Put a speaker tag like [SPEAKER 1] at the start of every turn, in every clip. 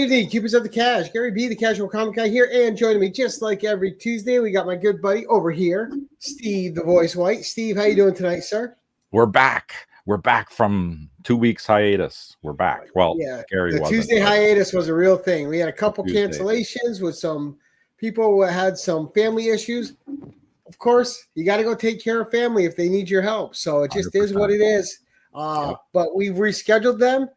[SPEAKER 1] evening, Keepers of the Cash. Gary B, the Casual Comic Guy here, and joining me just like every Tuesday, we got my good buddy over here, Steve, the Voice White. Steve, how you doing tonight, sir?
[SPEAKER 2] We're back. We're back from 2 weeks hiatus. We're back. Well,
[SPEAKER 1] yeah,
[SPEAKER 2] Gary
[SPEAKER 1] the
[SPEAKER 2] wasn't,
[SPEAKER 1] Tuesday
[SPEAKER 2] but
[SPEAKER 1] hiatus was a real thing. We had a couple
[SPEAKER 2] Tuesday.
[SPEAKER 1] cancellations with some people who had some family issues. Of course, you got to go take care of family if they need your help. So it just is
[SPEAKER 2] 100%.
[SPEAKER 1] what it is.
[SPEAKER 2] Yep.
[SPEAKER 1] But we've rescheduled them.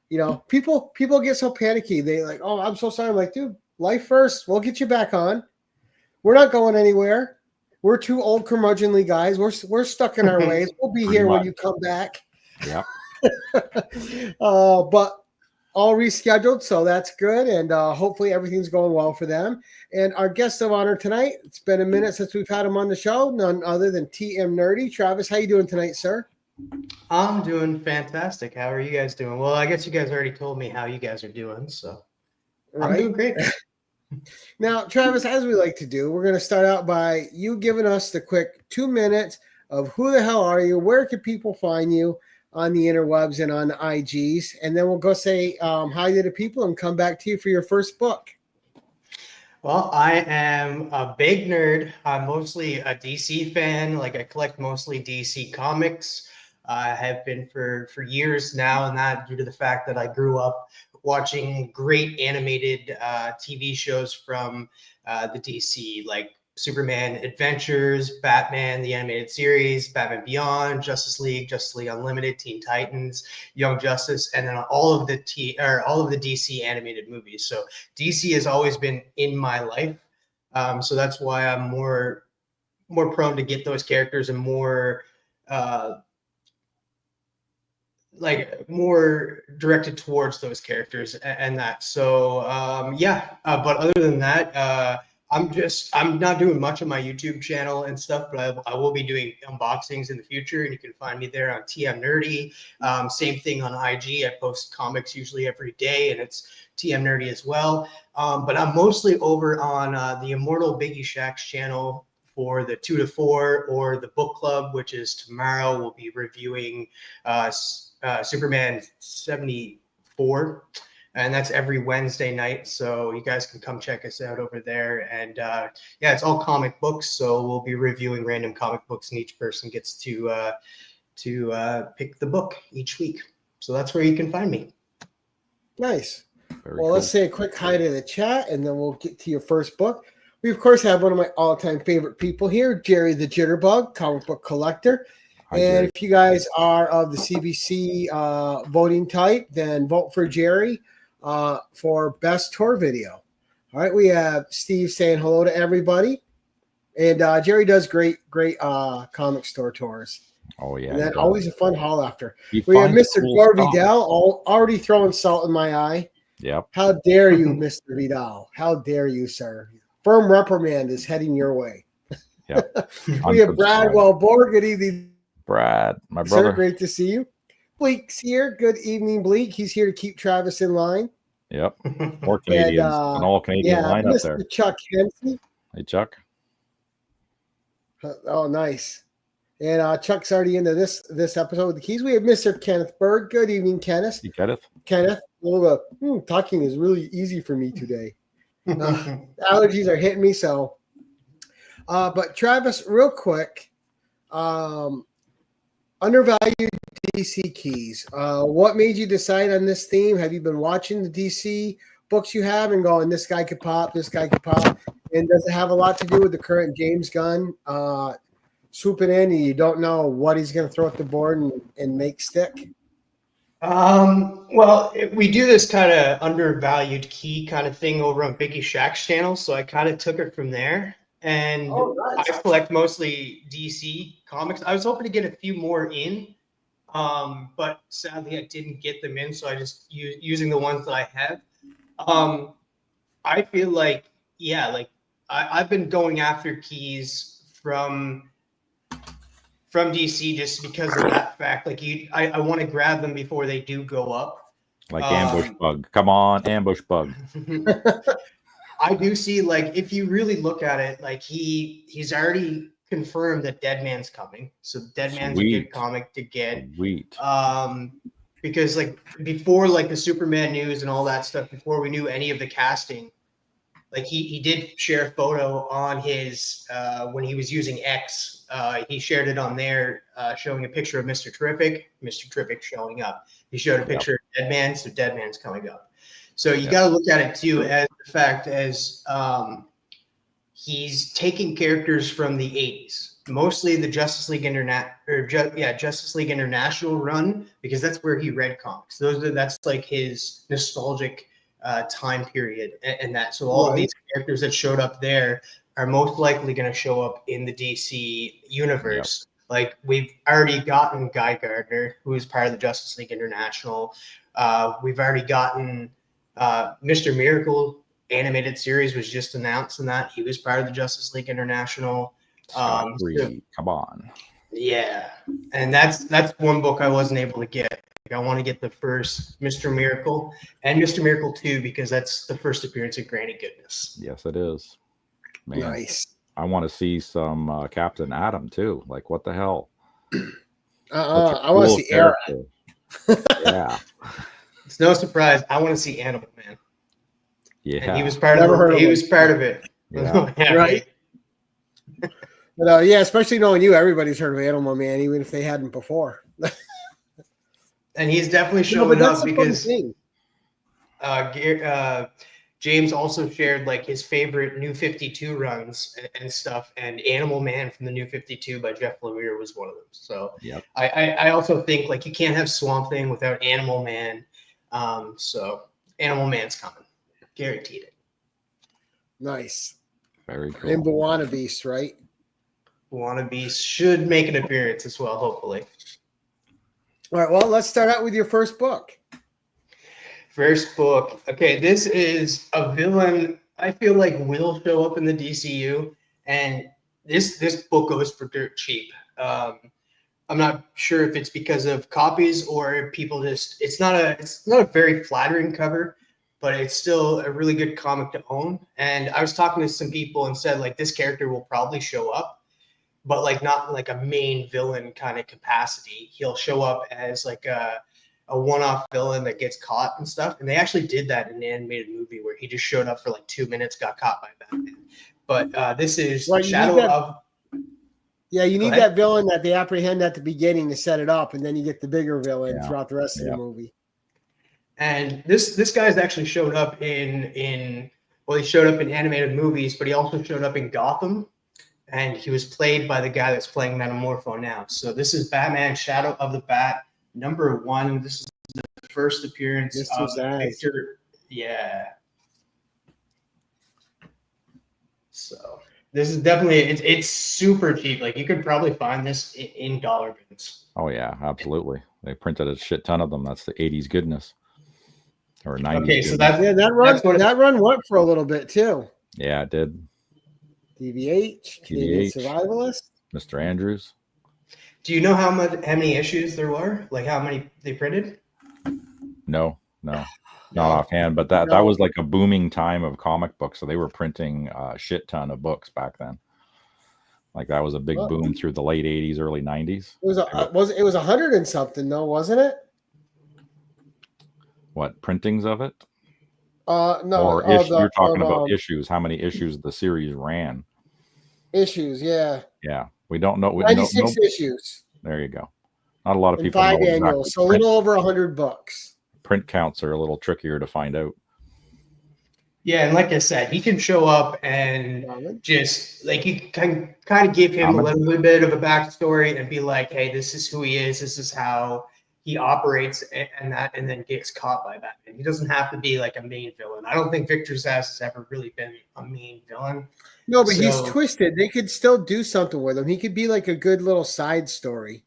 [SPEAKER 1] You know, people get so panicky. They like, oh, I'm so sorry. I'm like, dude, life first. We'll get you back on. We're not going anywhere. We're two old curmudgeonly guys. We're stuck in our ways. We'll be here when you come back.
[SPEAKER 2] Yeah.
[SPEAKER 1] But all rescheduled, so that's good. And hopefully everything's going well for them. And our guest of honor tonight, it's been a minute since we've had him on the show, none other than TM Nerdy. Travis, how you doing tonight, sir?
[SPEAKER 3] I'm doing fantastic. How are you guys doing? Well, I guess you guys already told me how you guys are doing, so
[SPEAKER 1] Right.
[SPEAKER 3] I'm doing great.
[SPEAKER 1] Now, Travis, as we like to do, we're going to start out by you giving us the quick 2 minutes of who the hell are you, where can people find you on the interwebs and on the IGs, and then we'll go say hi to the people and come back to you for your first book.
[SPEAKER 3] Well, I am a big nerd. I'm mostly a DC fan. Like I collect mostly DC comics. I have been for years now, and that due to the fact that I grew up watching great animated TV shows from the DC, like Superman Adventures, Batman, the animated series, Batman Beyond, Justice League Unlimited, Teen Titans, Young Justice, and then all of the DC animated movies. So DC has always been in my life. So that's why I'm more prone to get those characters and more more directed towards those characters and that. So but other than that, I'm not doing much on my YouTube channel and stuff, but I will be doing unboxings in the future, and you can find me there on TM Nerdy. Same thing on IG. I post comics usually every day, and it's TM Nerdy as well. But I'm mostly over on the Immortal Biggie Shack's channel for the 2 to 4 or the book club, which is tomorrow. We'll be reviewing Superman 74, and that's every Wednesday night. So you guys can come check us out over there. And it's all comic books. So we'll be reviewing random comic books, and each person gets to pick the book each week. So that's where you can find me.
[SPEAKER 1] Nice.
[SPEAKER 2] Very
[SPEAKER 1] Well,
[SPEAKER 2] cool.
[SPEAKER 1] let's say a quick hi to the chat, and then we'll get to your first book. We, of course, have one of my all-time favorite people here, Jerry the Jitterbug, comic book collector.
[SPEAKER 2] Hi,
[SPEAKER 1] And
[SPEAKER 2] Jerry.
[SPEAKER 1] if you guys are of the CBC voting type, then vote for Jerry for best tour video. All right, we have Steve saying hello to everybody. And Jerry does great comic store tours.
[SPEAKER 2] Oh yeah.
[SPEAKER 1] And then
[SPEAKER 2] he does.
[SPEAKER 1] always a fun haul after.
[SPEAKER 2] He
[SPEAKER 1] We have
[SPEAKER 2] finds
[SPEAKER 1] Mr.
[SPEAKER 2] cool
[SPEAKER 1] Gore
[SPEAKER 2] stuff.
[SPEAKER 1] Vidal already throwing salt in my eye.
[SPEAKER 2] Yep.
[SPEAKER 1] How dare you, Mr. Vidal? How dare you, sir? Firm reprimand is heading your way.
[SPEAKER 2] Yep.
[SPEAKER 1] We have Brad Wellbore. Good evening,
[SPEAKER 2] Brad, my
[SPEAKER 1] sir.
[SPEAKER 2] brother.
[SPEAKER 1] Great to see you. Bleak's here. Good evening, Bleak. He's here to keep Travis in line.
[SPEAKER 2] Yep. More Canadians. An all Canadian line up
[SPEAKER 1] Mr.
[SPEAKER 2] there.
[SPEAKER 1] Chuck Hensey.
[SPEAKER 2] Hey Chuck.
[SPEAKER 1] Oh, nice. And Chuck's already into this episode with the keys. We have Mr. Kenneth Berg. Good evening, Kenneth.
[SPEAKER 2] Hey Kenneth.
[SPEAKER 1] Kenneth, talking is really easy for me today. Allergies are hitting me, so. But Travis, real quick, Undervalued DC keys. What made you decide on this theme? Have you been watching the DC books you have and going, this guy could pop, this guy could pop? And does it have a lot to do with the current James Gunn swooping in and you don't know what he's going to throw at the board and make stick?
[SPEAKER 3] Well, we do this kind of undervalued key kind of thing over on Biggie Shack's channel, so I kind of took it from there. And
[SPEAKER 1] nice.
[SPEAKER 3] I collect mostly DC comics. I was hoping to get a few more in, but sadly I didn't get them in, so I just using the ones that I have. I feel like, I've been going after keys from DC just because of that fact. Like I want to grab them before they do go up.
[SPEAKER 2] Like ambush bug. Come on, ambush bug.
[SPEAKER 3] I do see, like, if you really look at it, like he's already confirmed that Dead Man's coming. So Dead Man's a good comic to get.
[SPEAKER 2] Sweet.
[SPEAKER 3] because like before like the Superman news and all that stuff, before we knew any of the casting, like he did share a photo on his when he was using X. He shared it on there, showing a picture of Mr. Terrific showing up. He showed a picture of Deadman, so Deadman's coming up. So you got to look at it too as the fact as he's taking characters from the 80s, mostly the Justice League Justice League International run, because that's where he read comics. That's like his nostalgic time period, and that. So all of these characters that showed up there are most likely going to show up in the DC universe. Like we've already gotten Guy Gardner, who is part of the Justice League International. We've already gotten Mr. Miracle animated series was just announced, and that he was part of the Justice League International.
[SPEAKER 2] Scott Reed, come on.
[SPEAKER 3] Yeah, and that's one book I wasn't able to get. Like, I want to get the first Mr. Miracle and Mr. Miracle 2 because that's the first appearance of Granny Goodness.
[SPEAKER 2] Yes, it is. Man,
[SPEAKER 1] nice.
[SPEAKER 2] I want to see some Captain Atom too. Like, what the hell?
[SPEAKER 1] I want to see Era.
[SPEAKER 2] Yeah.
[SPEAKER 3] It's no surprise. I want to see Animal Man.
[SPEAKER 2] Yeah.
[SPEAKER 3] And he was part of it. He was part of it.
[SPEAKER 2] Yeah.
[SPEAKER 3] Yeah,
[SPEAKER 1] right. But yeah, especially knowing you, everybody's heard of Animal Man, even if they hadn't before.
[SPEAKER 3] And he's definitely showing up because James also shared like his favorite New 52 runs and stuff, and Animal Man from the New 52 by Jeff Lemire was one of them. So I also think like you can't have Swamp Thing without Animal Man. So Animal Man's coming. Guaranteed it.
[SPEAKER 1] Nice.
[SPEAKER 2] Very cool.
[SPEAKER 1] And Buwana Beast, right?
[SPEAKER 3] Buwana Beast should make an appearance as well, hopefully.
[SPEAKER 1] All right, well, let's start out with your first book.
[SPEAKER 3] First book. Okay, this is a villain I feel like will show up in the DCU, and this book goes for dirt cheap. I'm not sure if it's because of copies or if people just it's not a very flattering cover, but it's still a really good comic to own. And I was talking to some people and said like this character will probably show up, but like not like a main villain kind of capacity. He'll show up as like a one-off villain that gets caught and stuff. And they actually did that in an animated movie where he just showed up for like 2 minutes, got caught by Batman. But this is
[SPEAKER 1] Well,
[SPEAKER 3] Shadow of.
[SPEAKER 1] Yeah, you need that villain that they apprehend at the beginning to set it up, and then you get the bigger villain throughout the rest of the movie.
[SPEAKER 3] And this guy's actually showed up he showed up in animated movies, but he also showed up in Gotham, and he was played by the guy that's playing Metamorpho now. So this is Batman Shadow of the Bat #1. This is the first appearance of Victor. Yeah. So this is definitely it's super cheap. Like you could probably find this in dollar bins.
[SPEAKER 2] Oh yeah, absolutely. They printed a shit ton of them. That's the 80s goodness. Or 90s.
[SPEAKER 3] Okay, so
[SPEAKER 1] that run went for a little bit too.
[SPEAKER 2] Yeah, it did.
[SPEAKER 1] DVH, Canadian Survivalist,
[SPEAKER 2] Mr. Andrews.
[SPEAKER 3] Do you know how many issues there were? Like how many they printed?
[SPEAKER 2] No, not offhand. But that was like a booming time of comic books, so they were printing a shit ton of books back then. Like that was a big boom through the late 80s, early 90s.
[SPEAKER 1] It was 100 and something though, wasn't it?
[SPEAKER 2] What printings of it?
[SPEAKER 1] No.
[SPEAKER 2] Or you're talking about issues. How many issues the series ran?
[SPEAKER 1] Issues, yeah.
[SPEAKER 2] Yeah, we don't know.
[SPEAKER 1] 96 issues.
[SPEAKER 2] There you go. Not a lot of people.
[SPEAKER 1] 5 annuals, so a little over 100 books.
[SPEAKER 2] Print counts are a little trickier to find out.
[SPEAKER 3] Yeah, and like I said, he can show up and just like you can kind of give him a little bit of a backstory and be like, "Hey, this is who he is. This is how he operates," and then gets caught by Batman. He doesn't have to be like a main villain. I don't think Victor Zsasz has ever really been a main villain.
[SPEAKER 1] No, but he's twisted. They could still do something with him. He could be like a good little side story.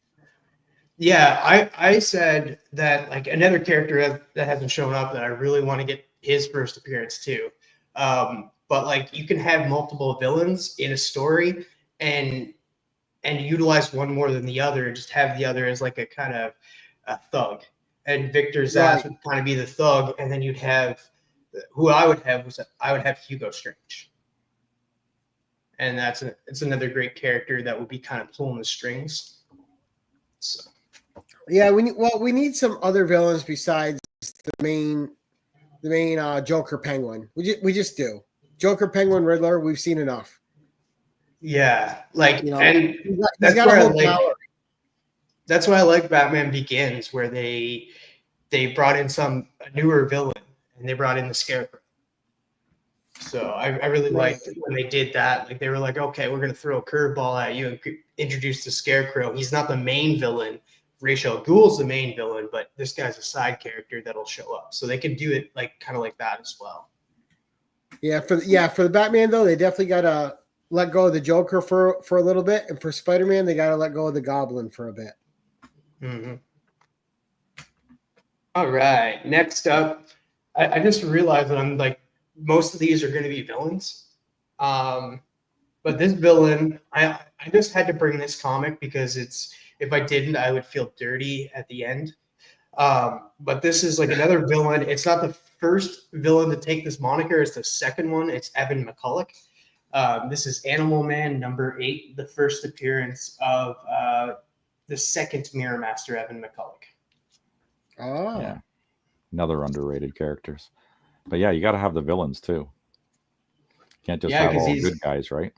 [SPEAKER 3] Yeah, I said that like another character that hasn't shown up that I really want to get his first appearance too. But like you can have multiple villains in a story and utilize one more than the other and just have the other as like a kind of a thug. And Victor Zsasz would kind of be the thug, and then you'd have I would have Hugo Strange. And it's another great character that would be kind of pulling the strings. So
[SPEAKER 1] Yeah, we need some other villains besides the main Joker Penguin. We just do. Joker Penguin Riddler, we've seen enough.
[SPEAKER 3] Yeah, like,
[SPEAKER 1] You know,
[SPEAKER 3] and
[SPEAKER 1] he's
[SPEAKER 3] that's
[SPEAKER 1] got a
[SPEAKER 3] where I
[SPEAKER 1] whole
[SPEAKER 3] like.
[SPEAKER 1] gallery.
[SPEAKER 3] That's why I like Batman Begins, where they brought in a newer villain, and they brought in the Scarecrow. So I really liked when they did that. Like, they were like, okay, we're gonna throw a curveball at you and introduce the Scarecrow. He's not the main villain. Ra's al Ghul's the main villain, but this guy's a side character that'll show up. So they could do it like kind of like that as well.
[SPEAKER 1] Yeah, for the Batman though, they definitely gotta let go of the Joker for a little bit, and for Spider-Man, they gotta let go of the Goblin for a bit.
[SPEAKER 3] Mm-hmm. All right. Next up, I just realized that I'm like, most of these are going to be villains. But this villain, I just had to bring this comic because if I didn't, I would feel dirty at the end. But this is like another villain. It's not the first villain to take this moniker. It's the second one. It's Evan McCulloch. This is Animal Man #8, the first appearance of the second Mirror Master, Evan McCulloch.
[SPEAKER 1] Oh,
[SPEAKER 2] Yeah, another underrated characters. But yeah, you got to have the villains too. Can't just have all good guys, right?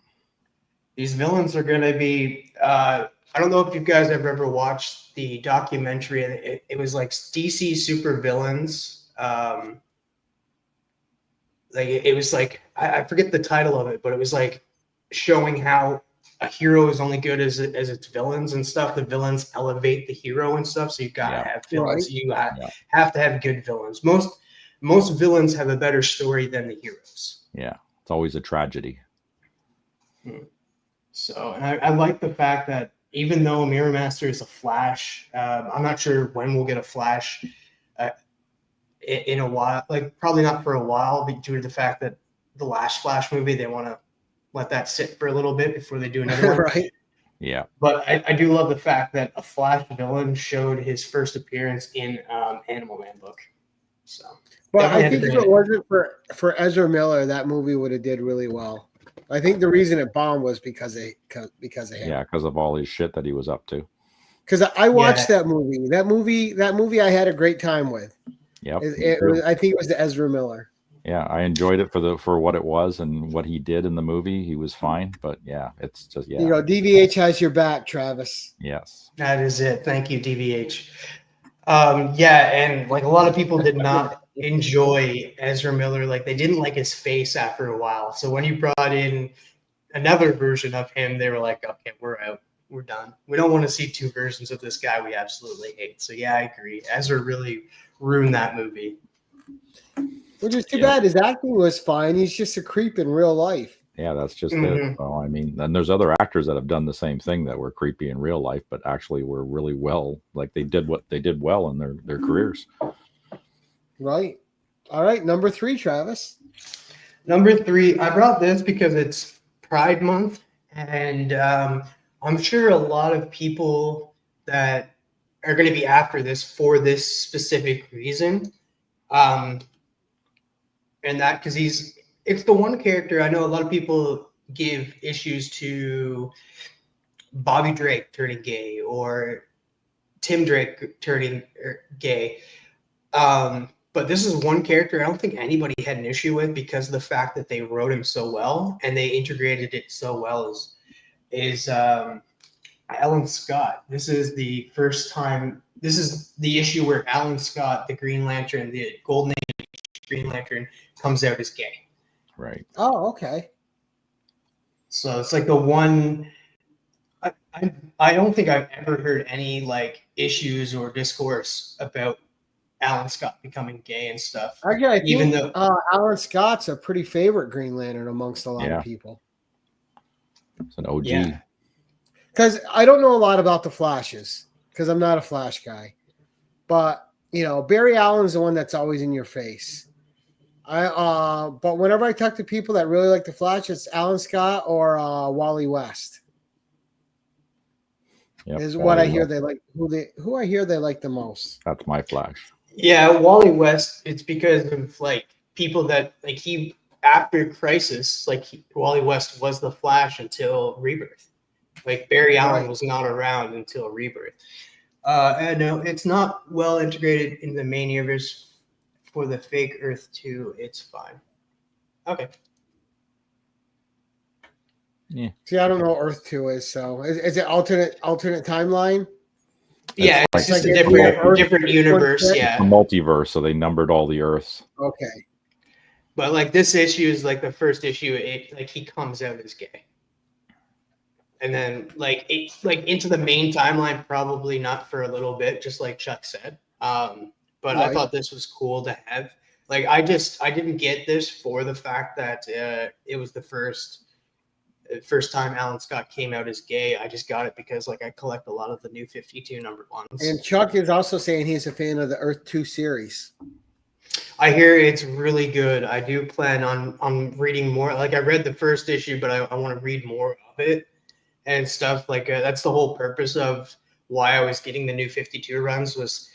[SPEAKER 3] These villains are going to be. I don't know if you guys have ever watched the documentary. It was like DC super villains. Like it was like I forget the title of it, but it was like showing how a hero is only good as its villains and stuff. The villains elevate the hero and stuff. So you gotta have villains.
[SPEAKER 1] Right.
[SPEAKER 3] You have to have good villains. Most villains have a better story than the heroes.
[SPEAKER 2] Yeah, it's always a tragedy.
[SPEAKER 3] So, and I like the fact that even though Mirror Master is a Flash, I'm not sure when we'll get a Flash in a while. Like probably not for a while, due to the fact that the last Flash movie, they want to let that sit for a little bit before they do another one.
[SPEAKER 1] Right.
[SPEAKER 2] Yeah.
[SPEAKER 3] But I do love the fact that a Flash villain showed his first appearance in Animal Man book. So,
[SPEAKER 1] but I think if it wasn't for Ezra Miller, that movie would have did really well. I think the reason it bombed was because of him.
[SPEAKER 2] Yeah, because of all his shit that he was up to.
[SPEAKER 1] Because I watched that movie. That movie I had a great time with.
[SPEAKER 2] Yep.
[SPEAKER 1] I think it was the Ezra Miller.
[SPEAKER 2] Yeah, I enjoyed it for what it was and what he did in the movie. He was fine, but yeah, it's just
[SPEAKER 1] You know, DVH has your back, Travis.
[SPEAKER 2] Yes.
[SPEAKER 3] That is it. Thank you, DVH. Yeah, and like a lot of people did not enjoy Ezra Miller. Like they didn't like his face after a while. So when you brought in another version of him, they were like, okay, we're out. We're done. We don't want to see two versions of this guy we absolutely hate. So yeah, I agree. Ezra really ruined that movie.
[SPEAKER 1] Which is too bad. His acting was fine. He's just a creep in real life.
[SPEAKER 2] Yeah, that's just it. Well, I mean, and there's other actors that have done the same thing that were creepy in real life, but actually were really well. Like they did what they did well in their careers.
[SPEAKER 1] Right. All right. Number 3, Travis.
[SPEAKER 3] Number 3, I brought this because it's Pride Month, and I'm sure a lot of people that are going to be after this for this specific reason. And that because it's the one character I know a lot of people give issues to Bobby Drake turning gay or Tim Drake turning gay. But this is one character I don't think anybody had an issue with because of the fact that they wrote him so well and they integrated it so well is Alan Scott. This is the first time. This is the issue where Alan Scott, the Green Lantern, the Golden Age Green Lantern, comes out as gay.
[SPEAKER 2] Right.
[SPEAKER 1] Oh, okay.
[SPEAKER 3] So it's like the one. I don't think I've ever heard any like issues or discourse about Alan Scott becoming gay and stuff.
[SPEAKER 1] Actually, I think Alan Scott's a pretty favorite Green Lantern amongst a lot of people.
[SPEAKER 2] It's an OG.
[SPEAKER 1] Yeah. Because I don't know a lot about the Flashes because I'm not a Flash guy. But, you know, Barry Allen's the one that's always in your face. But whenever I talk to people that really like the Flash, it's Alan Scott or Wally West.
[SPEAKER 2] Yep,
[SPEAKER 1] is what I hear they like. Who I hear they like the most.
[SPEAKER 2] That's my Flash.
[SPEAKER 3] Yeah, Wally West. It's because of like people that like he after Crisis, like Wally West was the Flash until Rebirth. Like Barry Allen was not around until Rebirth. And no, it's not well integrated in the main universe for the fake Earth 2. It's fine. Okay.
[SPEAKER 2] Yeah.
[SPEAKER 1] See, I don't know what Earth 2 is, so is it alternate timeline?
[SPEAKER 3] Yeah,
[SPEAKER 2] It's
[SPEAKER 3] it's just
[SPEAKER 1] like
[SPEAKER 3] a
[SPEAKER 1] every Earth
[SPEAKER 3] different universe.
[SPEAKER 1] one-
[SPEAKER 3] Yeah.
[SPEAKER 2] a multiverse, so they numbered all the Earths.
[SPEAKER 1] Okay.
[SPEAKER 3] But like this issue is like the first issue. It like he comes out as gay, and then like it's like into the main timeline. Probably not for a little bit, just like Chuck said. But I
[SPEAKER 1] Right.
[SPEAKER 3] thought this was cool to have. Like I didn't get this for the fact that it was the first time Alan Scott came out as gay. I just got it because like I collect a lot of the New 52 number ones.
[SPEAKER 1] And Chuck is also saying he's a fan of the Earth 2 series.
[SPEAKER 3] I hear it's really good. I do plan on reading more. Like I read the first issue, but I want to read more of it and stuff. Like that's the whole purpose of why I was getting the New 52 runs, was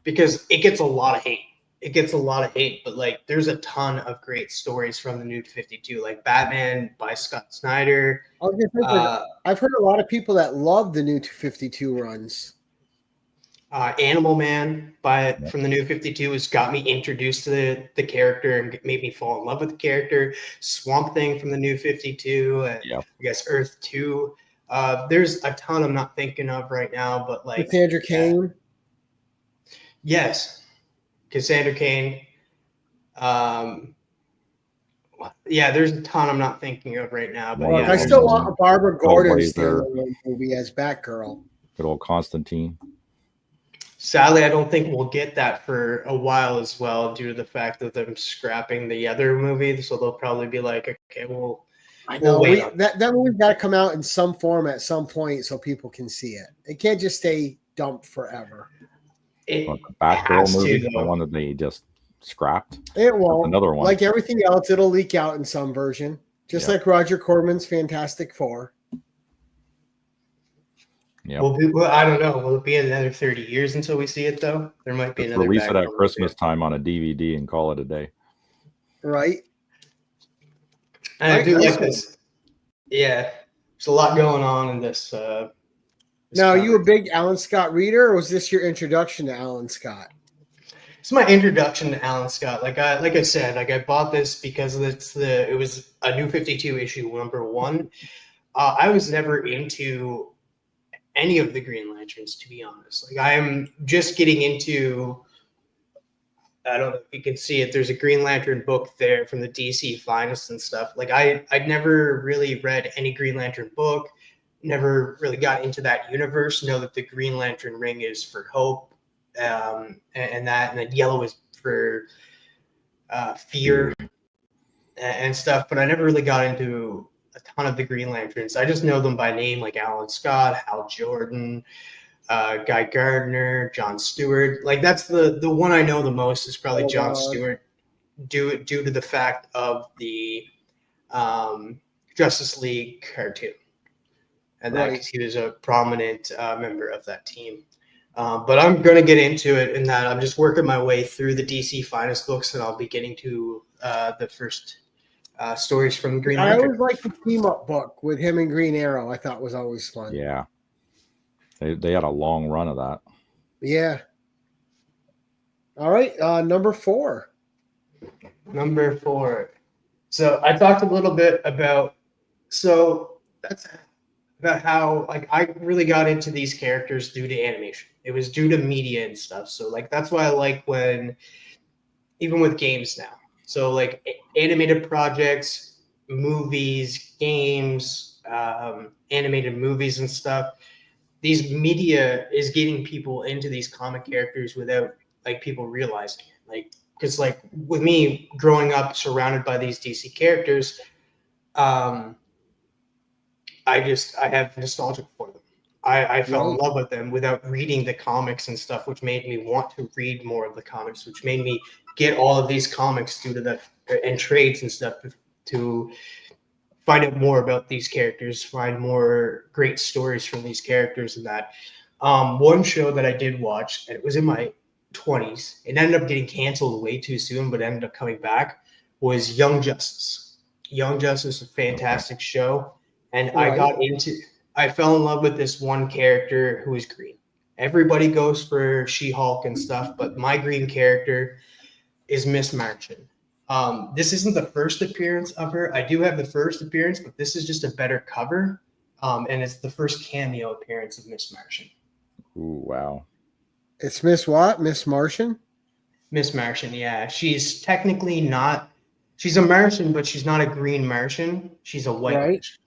[SPEAKER 3] because it gets a lot of hate. It gets a lot of hate, but like there's a ton of great stories from the New 52, like Batman by Scott Snyder.
[SPEAKER 1] I've heard a lot of people that love the New 52 runs.
[SPEAKER 3] Animal Man from the New 52 has got me introduced to the character and made me fall in love with the character. Swamp Thing from the New 52, and I guess Earth 2. There's a ton I'm not thinking of right now, but like
[SPEAKER 1] Cassandra Cain.
[SPEAKER 3] Yes, Cassandra Cain. Yeah, there's a ton I'm not thinking of right now, but
[SPEAKER 1] I still want a Barbara Gordon standalone movie as Batgirl.
[SPEAKER 2] Good old Constantine.
[SPEAKER 3] Sadly, I don't think we'll get that for a while as well, due to the fact that them scrapping the other movie. So they'll probably be like, okay,
[SPEAKER 1] I know that movie's got to come out in some form at some point so people can see it. It can't just stay dumped forever.
[SPEAKER 3] The
[SPEAKER 2] Batgirl movie, the one that they just scrapped.
[SPEAKER 1] It won't.
[SPEAKER 2] Another one.
[SPEAKER 1] Like everything else, it'll leak out in some version, just like Roger Corman's Fantastic Four.
[SPEAKER 2] Yeah.
[SPEAKER 3] Well, I don't know. Will it be another 30 years until we see it, though? There might be another.
[SPEAKER 2] Release it at Christmas time on a DVD and call it a day.
[SPEAKER 1] Right.
[SPEAKER 3] And I do like this. Yeah. There's a lot going on in this.
[SPEAKER 1] Now, are you a big Alan Scott reader, or was this your introduction to Alan Scott?
[SPEAKER 3] It's my introduction to Alan Scott. Like I said, I bought this because it was a New 52 issue #1. I was never into any of the Green Lanterns, to be honest. Like I am just getting into, I don't know if you can see it, there's a Green Lantern book there from the DC Finest and stuff. Like I'd never really read any Green Lantern book, never really got into that universe. Know that the Green Lantern ring is for hope, and then yellow is for fear and stuff. But I never really got into a ton of the Green Lanterns. I just know them by name, like Alan Scott, Hal Jordan, Guy Gardner, John Stewart. Like that's the one I know the most is probably John Stewart, due to the fact of the Justice League cartoon, and that because he was a prominent member of that team. But I'm going to get into it in that I'm just working my way through the DC Finest books, and I'll be getting to the first stories from Green Lantern.
[SPEAKER 1] I always liked the team-up book with him and Green Arrow. I thought was always fun.
[SPEAKER 2] Yeah. They had a long run of that.
[SPEAKER 1] Yeah. All right, number 4.
[SPEAKER 3] Number 4. So I talked a little bit about, that's about how like I really got into these characters due to animation. It was due to media and stuff. So like that's why I like when, even with games now. So like animated projects, movies, games, animated movies and stuff. These media is getting people into these comic characters without like people realizing it. Like, because like with me growing up surrounded by these DC characters, I have nostalgia for them. I fell in love with them without reading the comics and stuff, which made me want to read more of the comics, which made me get all of these comics due to the and trades and stuff to find out more about these characters, find more great stories from these characters. And that one show that I did watch, and it was in my 20s, it ended up getting canceled way too soon, but ended up coming back, was Young Justice. Young Justice is a fantastic show, and I fell in love with this one character who was green. Everybody goes for She-Hulk and stuff, but my green character is Miss Martian. This isn't the first appearance of her. I do have the first appearance, but this is just a better cover. And it's the first cameo appearance of Miss Martian.
[SPEAKER 2] Ooh, wow.
[SPEAKER 1] It's Miss what? Miss Martian?
[SPEAKER 3] Miss Martian, yeah. She's technically not, she's a Martian, but she's not a green Martian. She's a white
[SPEAKER 1] Right.
[SPEAKER 3] Martian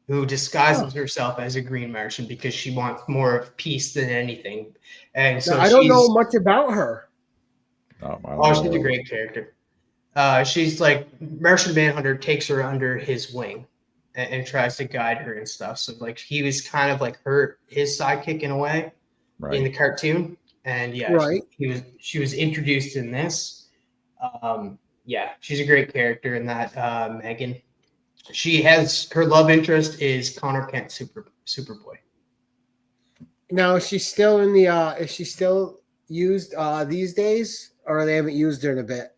[SPEAKER 3] who disguises herself as a green Martian because she wants more of peace than anything. And so
[SPEAKER 1] Now, I don't know much about her.
[SPEAKER 3] Oh, she's a great character. She's like Martian Manhunter takes her under his wing and tries to guide her and stuff. So like he was kind of like his sidekick in a way in the cartoon. And yeah,
[SPEAKER 1] right.
[SPEAKER 3] she was introduced in this. Yeah, she's a great character in that. Megan, she has her love interest is Connor Kent, Superboy.
[SPEAKER 1] Now is she still in the? Is she still used these days, or they haven't used her in a bit?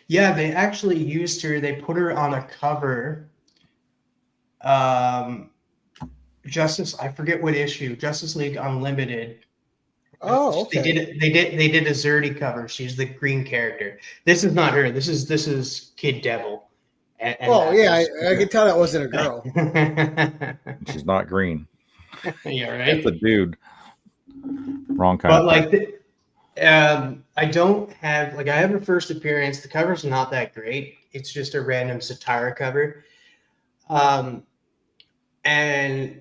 [SPEAKER 3] Yeah, they actually used her. They put her on a cover. Justice, I forget what issue. Justice League Unlimited.
[SPEAKER 1] Oh, okay.
[SPEAKER 3] They did a Zerdy cover. She's the green character. This is not her. This is Kid Devil. And
[SPEAKER 1] yeah, I could tell that wasn't a girl.
[SPEAKER 2] She's not green.
[SPEAKER 3] Yeah, right.
[SPEAKER 2] It's a dude. Wrong kind.
[SPEAKER 3] But like, I don't have I have her first appearance. The cover's not that great. It's just a random Satara cover. And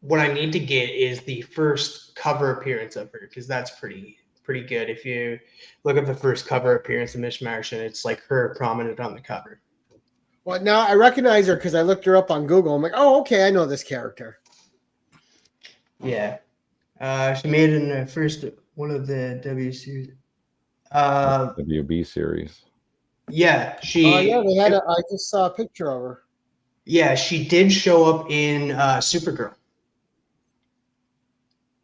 [SPEAKER 3] what I need to get is the first cover appearance of her because that's pretty good. If you look at the first cover appearance of Miss Martian, it's like her prominent on the cover.
[SPEAKER 1] Well, now I recognize her because I looked her up on Google. I'm like, oh, okay, I know this character.
[SPEAKER 3] Yeah, she made it in the first one of the
[SPEAKER 2] WB series.
[SPEAKER 3] Yeah,
[SPEAKER 1] they had. I just saw a picture of her.
[SPEAKER 3] Yeah, she did show up in Supergirl.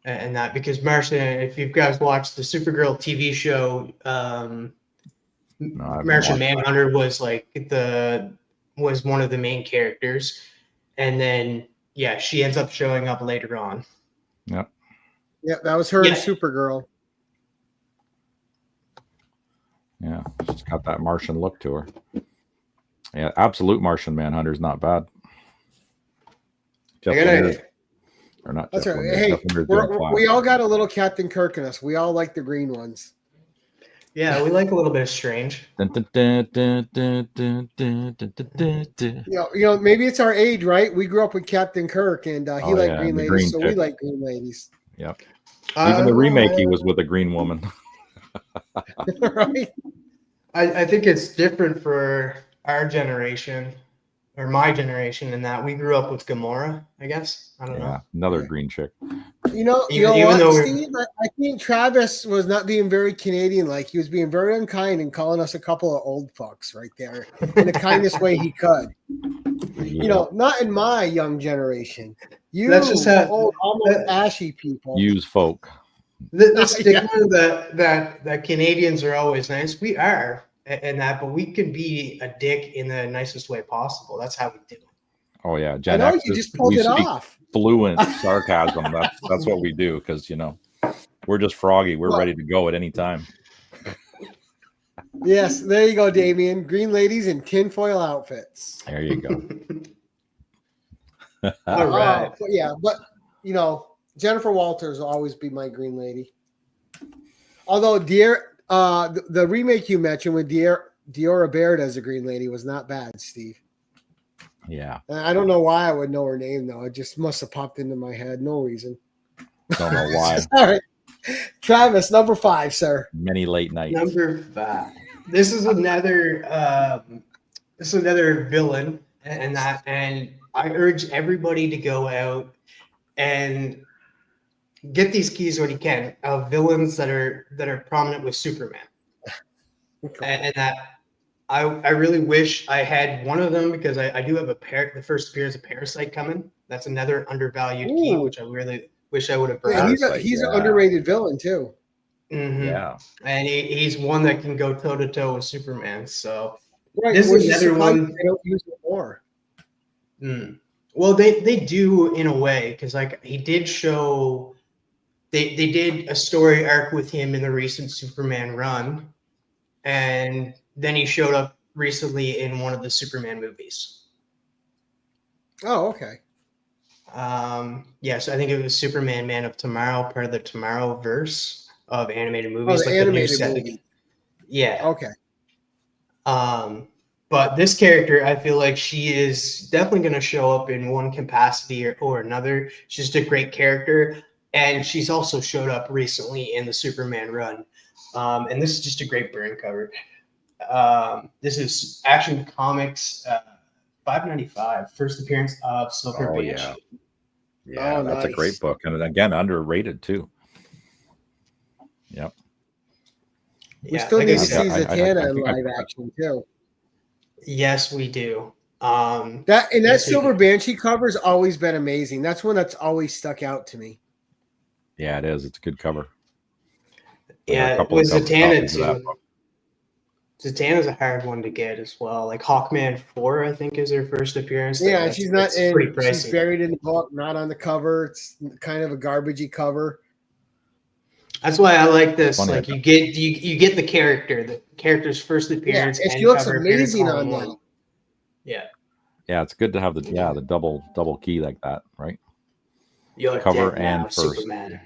[SPEAKER 3] And that because Martian, if you guys watched the Supergirl TV show, Martian Manhunter was was one of the main characters, and then yeah, she ends up showing up later on.
[SPEAKER 2] Yep.
[SPEAKER 1] Yeah, that was her in Supergirl.
[SPEAKER 2] Yeah, she's got that Martian look to her. Yeah, absolute Martian Manhunter is not bad. Or not.
[SPEAKER 1] That's right. Hey, we all got a little Captain Kirk in us. We all like the green ones.
[SPEAKER 3] Yeah, we like a little bit of Strange.
[SPEAKER 1] You know, maybe it's our age, right? We grew up with Captain Kirk, and he liked green ladies, so we like green ladies.
[SPEAKER 2] Yep. Even the remake, he was with a green woman.
[SPEAKER 1] Right.
[SPEAKER 3] I think it's different for our generation. Or my generation, in that we grew up with Gamora, I guess. I don't know.
[SPEAKER 2] Another green chick.
[SPEAKER 1] You know what, Steve? I think Travis was not being very Canadian-like. He was being very unkind and calling us a couple of old fucks right there in the kindest way he could. Yeah. You know, not in my young generation. That's just old, almost ashy people.
[SPEAKER 2] Use folk.
[SPEAKER 3] The stigma that Canadians are always nice. We are. And that, but we can be a dick in the nicest way possible. That's how we do it.
[SPEAKER 2] Oh yeah,
[SPEAKER 1] I know you just pulled it off.
[SPEAKER 2] Fluent sarcasm. That's what we do because we're just froggy. We're ready to go at any time.
[SPEAKER 1] Yes, there you go, Damien. Green ladies in tinfoil outfits.
[SPEAKER 2] There you go.
[SPEAKER 3] All right.
[SPEAKER 1] But Jennifer Walters will always be my green lady. Although the remake you mentioned with Diora Baird as a green lady was not bad, Steve.
[SPEAKER 2] Yeah.
[SPEAKER 1] I don't know why I would know her name, though. It just must have popped into my head. No reason.
[SPEAKER 2] Don't know why.
[SPEAKER 1] All right. Travis, number 5, sir.
[SPEAKER 2] Many late nights.
[SPEAKER 3] Number 5. This is another villain, and I urge everybody to go out and get these keys when you can of villains that are prominent with Superman. And that I really wish I had one of them because I do have the first appearance of Parasite coming. That's another undervalued key, which I really wish I would have brought.
[SPEAKER 1] Yeah, he's an underrated villain too.
[SPEAKER 3] Mm-hmm.
[SPEAKER 2] Yeah.
[SPEAKER 3] And he's one that can go toe to toe with Superman. So
[SPEAKER 1] this is another one they don't use it more.
[SPEAKER 3] Well, they do in a way because he did show they did a story arc with him in the recent Superman run, and then he showed up recently in one of the Superman movies.
[SPEAKER 1] Oh, okay.
[SPEAKER 3] Yes, I think it was Superman Man of Tomorrow, part of the Tomorrow verse of animated
[SPEAKER 1] Oh,
[SPEAKER 3] movies,
[SPEAKER 1] the
[SPEAKER 3] like the new
[SPEAKER 1] animated
[SPEAKER 3] set.
[SPEAKER 1] movie.
[SPEAKER 3] Yeah.
[SPEAKER 1] Okay.
[SPEAKER 3] But this character, I feel like she is definitely going to show up in one capacity or another. She's just a great character, and she's also showed up recently in the Superman run. And this is just a great burn cover. This is Action Comics $5.95, first appearance of Silver
[SPEAKER 2] Oh,
[SPEAKER 3] Banshee.
[SPEAKER 2] yeah. Yeah,
[SPEAKER 1] Oh,
[SPEAKER 2] that's a
[SPEAKER 1] nice.
[SPEAKER 2] great book. And again, underrated too. Yep.
[SPEAKER 1] We
[SPEAKER 3] Yeah,
[SPEAKER 1] still
[SPEAKER 3] like
[SPEAKER 1] need
[SPEAKER 3] I
[SPEAKER 1] to
[SPEAKER 3] said,
[SPEAKER 1] see
[SPEAKER 2] I
[SPEAKER 1] Zatanna in
[SPEAKER 2] think I
[SPEAKER 1] live
[SPEAKER 2] got-
[SPEAKER 1] action too.
[SPEAKER 3] yes, we do.
[SPEAKER 1] That
[SPEAKER 3] yes, we
[SPEAKER 1] Silver
[SPEAKER 3] do.
[SPEAKER 1] Banshee cover's always been amazing. That's one that's always stuck out to me.
[SPEAKER 2] Yeah, it is. It's a good cover.
[SPEAKER 3] Yeah, with Zatanna
[SPEAKER 2] copies of that
[SPEAKER 3] too.
[SPEAKER 2] book.
[SPEAKER 3] Zatanna's a hard one to get as well. Like Hawkman 4, I think, is her first appearance.
[SPEAKER 1] Yeah,
[SPEAKER 3] That's-
[SPEAKER 1] she's not
[SPEAKER 3] it's pretty
[SPEAKER 1] in.
[SPEAKER 3] pricey.
[SPEAKER 1] She's buried in the book, not on the cover. It's kind of a garbagey cover.
[SPEAKER 3] That's why I like this.
[SPEAKER 2] Funny,
[SPEAKER 3] Like you get the character's first appearance.
[SPEAKER 1] Yeah, and
[SPEAKER 3] and
[SPEAKER 1] she looks
[SPEAKER 3] cover appearance
[SPEAKER 1] amazing
[SPEAKER 3] all
[SPEAKER 1] on
[SPEAKER 3] in
[SPEAKER 1] that.
[SPEAKER 3] one. Yeah,
[SPEAKER 2] Yeah, it's good to have the double key like that, right?
[SPEAKER 3] you're
[SPEAKER 2] Cover
[SPEAKER 3] dead now,
[SPEAKER 2] and first.
[SPEAKER 3] Superman.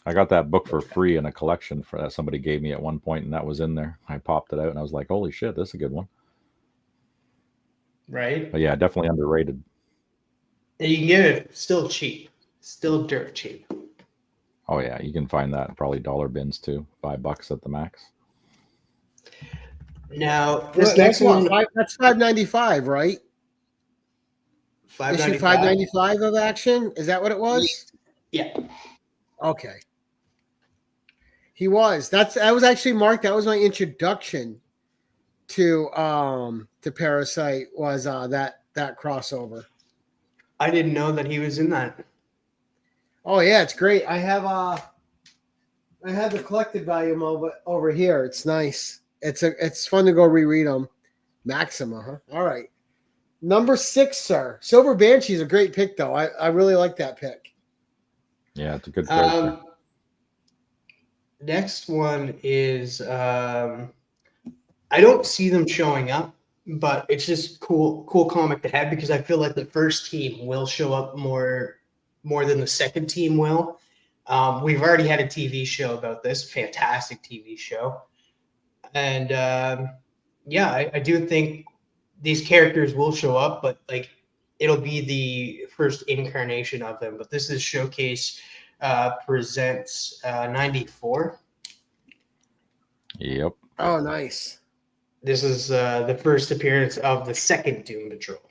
[SPEAKER 2] I got that book for free in a collection that somebody gave me at one point, and that was in there. I popped it out, and I was like, "Holy shit, this is a good one."
[SPEAKER 3] Right?
[SPEAKER 2] But yeah, definitely underrated.
[SPEAKER 3] And you can get it still cheap, still dirt cheap.
[SPEAKER 2] Oh yeah, you can find that in probably dollar bins too, $5 at the max.
[SPEAKER 3] Now this
[SPEAKER 1] That's
[SPEAKER 3] next one,
[SPEAKER 1] that's $5.95, right? Issue
[SPEAKER 3] $5.95.
[SPEAKER 1] $5.95 of Action. Is that what it was?
[SPEAKER 3] Yeah.
[SPEAKER 1] Okay. He was. That was actually Mark. That was my introduction to Parasite. Was that crossover?
[SPEAKER 3] I didn't know that he was in that.
[SPEAKER 1] Oh yeah, it's great. I have the collected volume over here. It's nice. It's fun to go reread them. Maxima, huh? All right. Number 6, sir. Silver Banshee is a great pick, though. I really like that pick.
[SPEAKER 2] Yeah, it's a good character.
[SPEAKER 3] Next one is I don't see them showing up, but it's just cool comic to have because I feel like the first team will show up more than the second team will. We've already had a TV show about this, fantastic TV show, and yeah, I do think these characters will show up, but like it'll be the first incarnation of them. But this is Showcase presents 94.
[SPEAKER 2] Yep.
[SPEAKER 1] Oh, nice.
[SPEAKER 3] This is the first appearance of the second Doom Patrol.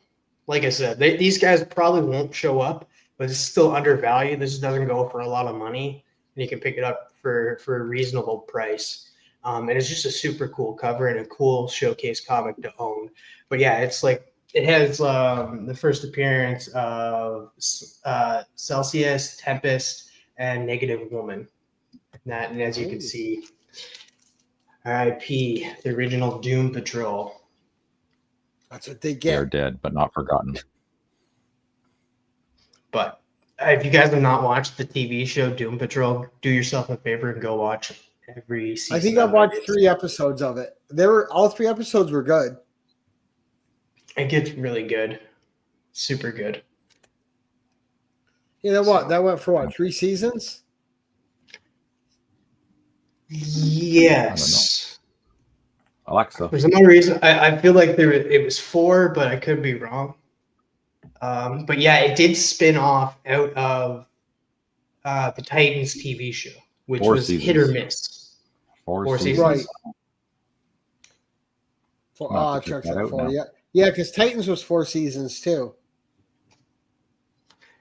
[SPEAKER 3] Like I said, these guys probably won't show up, but it's still undervalued. This doesn't go for a lot of money, and you can pick it up for a reasonable price. And it's just a super cool cover and a cool showcase comic to own. But yeah, it's like it has the first appearance of Celsius, Tempest, and Negative Woman. And as you can see, R.I.P. the original Doom Patrol.
[SPEAKER 1] That's what they
[SPEAKER 2] They're
[SPEAKER 1] get.
[SPEAKER 2] dead, but not forgotten.
[SPEAKER 3] But if you guys have not watched the TV show Doom Patrol, do yourself a favor and go watch every season.
[SPEAKER 1] I think I've watched 3 episodes of it. All 3 episodes were good.
[SPEAKER 3] It gets really good, super good.
[SPEAKER 1] You know what? That went for what? 3 seasons?
[SPEAKER 3] Yes.
[SPEAKER 2] Alexa.
[SPEAKER 3] For some reason, I feel like it was 4, but I could be wrong. But yeah, it did spin off out of the Titans TV show, which
[SPEAKER 2] 4
[SPEAKER 3] was
[SPEAKER 2] seasons.
[SPEAKER 3] hit or miss.
[SPEAKER 2] 4
[SPEAKER 3] seasons.
[SPEAKER 1] Right.
[SPEAKER 2] I'll have to
[SPEAKER 1] Check
[SPEAKER 2] check that
[SPEAKER 1] that
[SPEAKER 2] out
[SPEAKER 1] for
[SPEAKER 2] now.
[SPEAKER 1] you. Yeah, because Titans was 4 seasons too.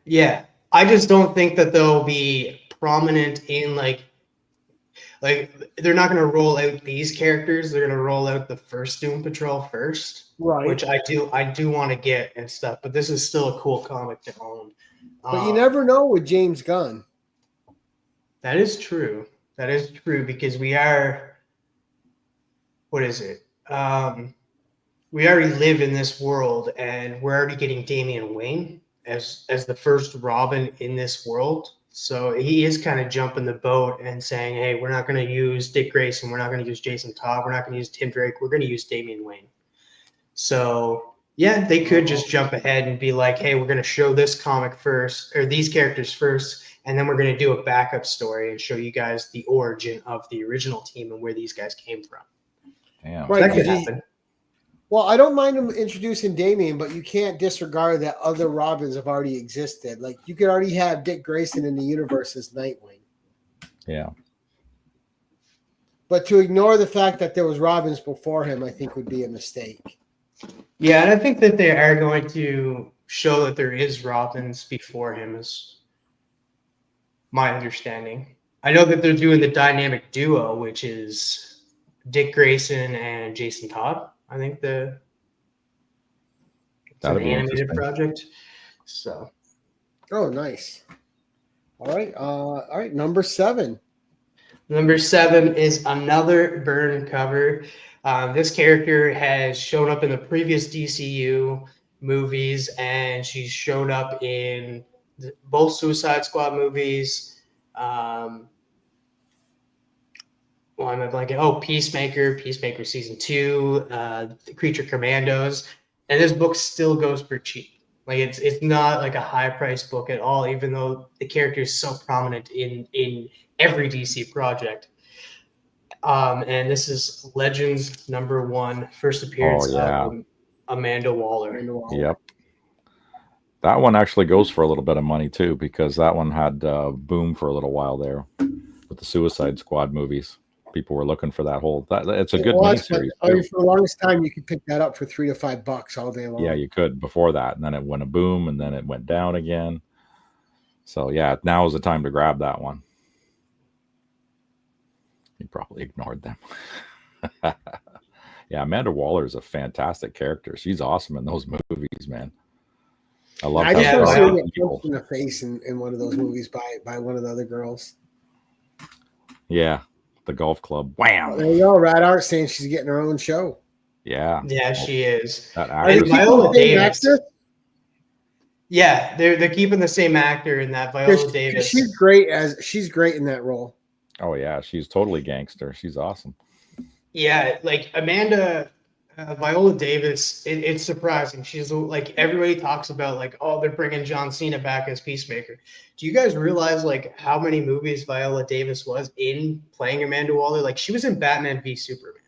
[SPEAKER 3] Yeah, I just don't think that they'll be prominent in like they're not going to roll out these characters. They're going to roll out the first Doom Patrol first,
[SPEAKER 1] Right.
[SPEAKER 3] which I do want to get and stuff. But this is still a cool comic to own.
[SPEAKER 1] But you never know with James Gunn.
[SPEAKER 3] That is true. That is true because we are. What is it? We already live in this world, and we're already getting Damian Wayne. as the first Robin in this world. So he is kind of jumping the boat and saying, hey, we're not going to use Dick Grayson. We're not going to use Jason Todd. We're not going to use Tim Drake. We're going to use Damian Wayne. So, yeah, they could just jump ahead and be like, hey, we're going to show this comic first, or these characters first, and then we're going to do a backup story and show you guys the origin of the original team and where these guys came from.
[SPEAKER 2] Damn.
[SPEAKER 1] Right,
[SPEAKER 3] That could happen.
[SPEAKER 1] Well, I don't mind them introducing Damian, but you can't disregard that other Robins have already existed. Like, you could already have Dick Grayson in the universe as Nightwing.
[SPEAKER 2] Yeah.
[SPEAKER 1] But to ignore the fact that there was Robins before him, I think would be a mistake.
[SPEAKER 3] Yeah, and I think that they are going to show that there is Robins before him, is my understanding. I know that they're doing the dynamic duo, which is Dick Grayson and Jason Todd. I think it's
[SPEAKER 2] That'd
[SPEAKER 3] an
[SPEAKER 2] be
[SPEAKER 3] animated
[SPEAKER 2] interesting.
[SPEAKER 3] project. So,
[SPEAKER 1] Oh, nice. All right. Number 7.
[SPEAKER 3] number 7 is another Byrne cover. This character has shown up in the previous DCU movies, and she's shown up in both Suicide Squad movies. I'm blanking. Oh, Peacemaker season 2, the Creature Commandos, and this book still goes for cheap. Like it's not like a high price book at all, even though the character is so prominent in every DC project. And this is Legends #1, first appearance of Amanda Waller.
[SPEAKER 2] Yep. That one actually goes for a little bit of money too, because that one had boom for a little while there with the Suicide Squad movies. People were looking for that whole. It's a good miniseries.
[SPEAKER 1] For the longest time, you could pick that up for $3 to $5 all day long.
[SPEAKER 2] Yeah, you could before that, and then it went a boom, and then it went down again. So yeah, now is the time to grab that one. You probably ignored them. Yeah, Amanda Waller is a fantastic character. She's awesome in those movies, man. I love.
[SPEAKER 1] I just
[SPEAKER 2] how
[SPEAKER 1] want to see
[SPEAKER 2] she
[SPEAKER 1] her get
[SPEAKER 2] people.
[SPEAKER 1] punched in the face in one of those movies by one of the other girls.
[SPEAKER 2] Yeah, the golf club. Wham!
[SPEAKER 1] There you go. Radar saying she's getting her own show.
[SPEAKER 2] Yeah.
[SPEAKER 3] Yeah, she is.
[SPEAKER 2] That
[SPEAKER 1] Are they
[SPEAKER 2] actor.
[SPEAKER 1] keeping
[SPEAKER 3] Viola
[SPEAKER 1] the same
[SPEAKER 3] Davis.
[SPEAKER 1] actor?
[SPEAKER 3] Yeah, they're keeping the same actor in that, Viola Davis.
[SPEAKER 1] She's great in that role.
[SPEAKER 2] Oh yeah, she's totally gangster. She's awesome.
[SPEAKER 3] Yeah, like Amanda, Viola Davis, it's surprising. She's like, everybody talks about like, oh, they're bringing John Cena back as Peacemaker. Do you guys realize like how many movies Viola Davis was in playing Amanda Waller? Like she was in Batman v Superman.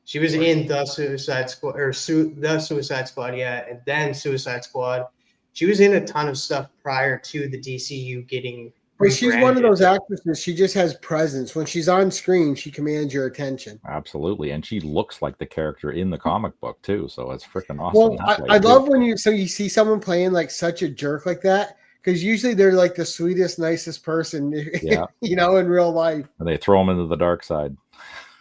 [SPEAKER 3] She was in the Suicide Squad the Suicide Squad, yeah, and then Suicide Squad. She was in a ton of stuff prior to the DCU getting.
[SPEAKER 1] But she's one of
[SPEAKER 3] rebranded.
[SPEAKER 1] those actresses. She just has presence. When she's on screen, she commands your attention.
[SPEAKER 2] Absolutely, and she looks like the character in the comic book too. So it's freaking awesome.
[SPEAKER 1] Well, I love when you see someone playing like such a jerk like that, because usually they're like the sweetest, nicest person,
[SPEAKER 2] Yeah.
[SPEAKER 1] in real life.
[SPEAKER 2] And they throw him into the dark side.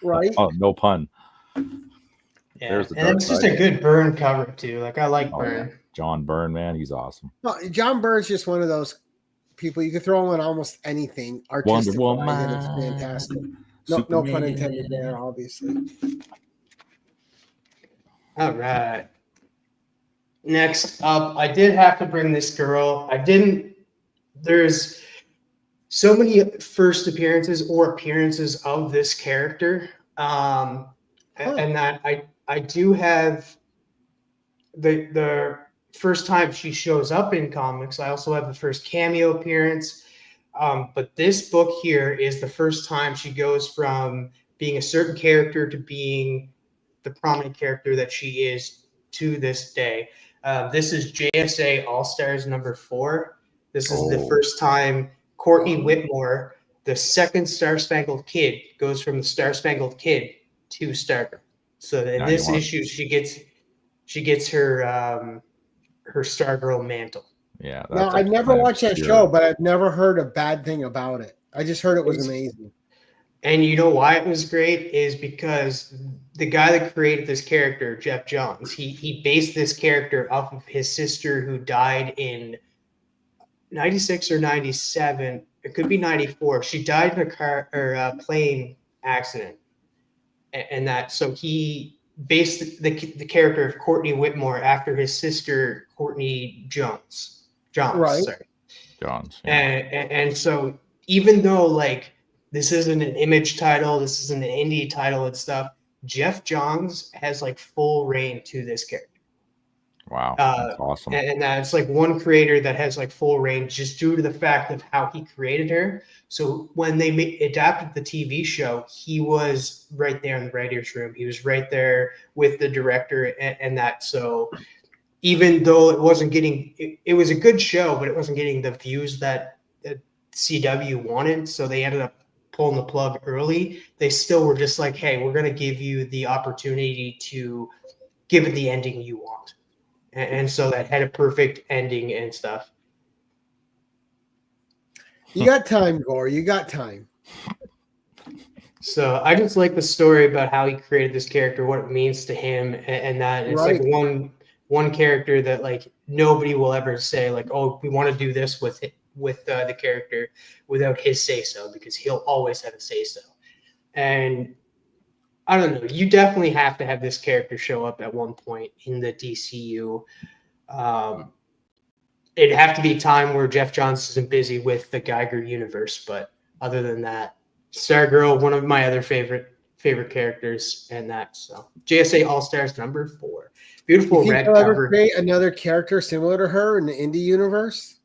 [SPEAKER 1] Right?
[SPEAKER 2] Oh, no pun.
[SPEAKER 3] Yeah,
[SPEAKER 2] There's the
[SPEAKER 3] and
[SPEAKER 2] dark
[SPEAKER 3] it's just
[SPEAKER 2] side.
[SPEAKER 3] a good Byrne cover too. Like I like
[SPEAKER 2] Oh,
[SPEAKER 3] Byrne.
[SPEAKER 2] yeah. John Byrne, man, he's awesome.
[SPEAKER 1] No, John Byrne's just one of those people you could throw him in almost anything artistic.
[SPEAKER 2] Wonder
[SPEAKER 1] And it's
[SPEAKER 2] Woman.
[SPEAKER 1] fantastic. No pun intended there, obviously.
[SPEAKER 3] All right. Next up, I did have to bring this girl. There's so many first appearances or appearances of this character. And that I do have the first time she shows up in comics. I also have the first cameo appearance. But this book here is the first time she goes from being a certain character to being the prominent character that she is to this day. This is JSA All-Stars #4. This is the first time Courtney Whitmore, the second Star Spangled Kid, goes from the Star Spangled Kid to Stargirl. So in this issue, she gets her Stargirl mantle.
[SPEAKER 2] Yeah.
[SPEAKER 1] Now, I've never watched that show, but I've never heard a bad thing about it. I just heard it was amazing.
[SPEAKER 3] And you know why it was great is because the guy that created this character, Jeff Johns, he based this character off of his sister who died in 96 or 97. It could be 94. She died in a car or a plane accident. And that, so he based the character of Courtney Whitmore after his sister, Courtney Jones. Johns,
[SPEAKER 1] Right.
[SPEAKER 3] sorry.
[SPEAKER 2] Johns. Yeah.
[SPEAKER 3] And so even though like this isn't an Image title, this isn't an indie title and stuff, Jeff Johns has like full reign to this character.
[SPEAKER 2] Wow, that's awesome.
[SPEAKER 3] And that's like one creator that has like full reign just due to the fact of how he created her. So when they adapted the TV show, he was right there in the writer's room. He was right there with the director and that. So even though it wasn't getting, it was a good show, but it wasn't getting the views that CW wanted. So they ended up pulling the plug early. They still were just like, hey, we're going to give you the opportunity to give it the ending you want. And so that had a perfect ending and stuff.
[SPEAKER 1] You got time, Gore. You got time.
[SPEAKER 3] So I just like the story about how he created this character, what it means to him, and that. And it's
[SPEAKER 1] Right.
[SPEAKER 3] like one character that like nobody will ever say like, oh, we want to do this with the character without his say so, because he'll always have a say so. And I don't know. You definitely have to have this character show up at one point in the DCU. It'd have to be a time where Jeff Johns isn't busy with the Geiger universe, but other than that, Stargirl, one of my other favorite characters, and that. So JSA All Stars number 4, beautiful
[SPEAKER 1] You think
[SPEAKER 3] red
[SPEAKER 1] they'll ever
[SPEAKER 3] cover.
[SPEAKER 1] create another character similar to her in the indie universe?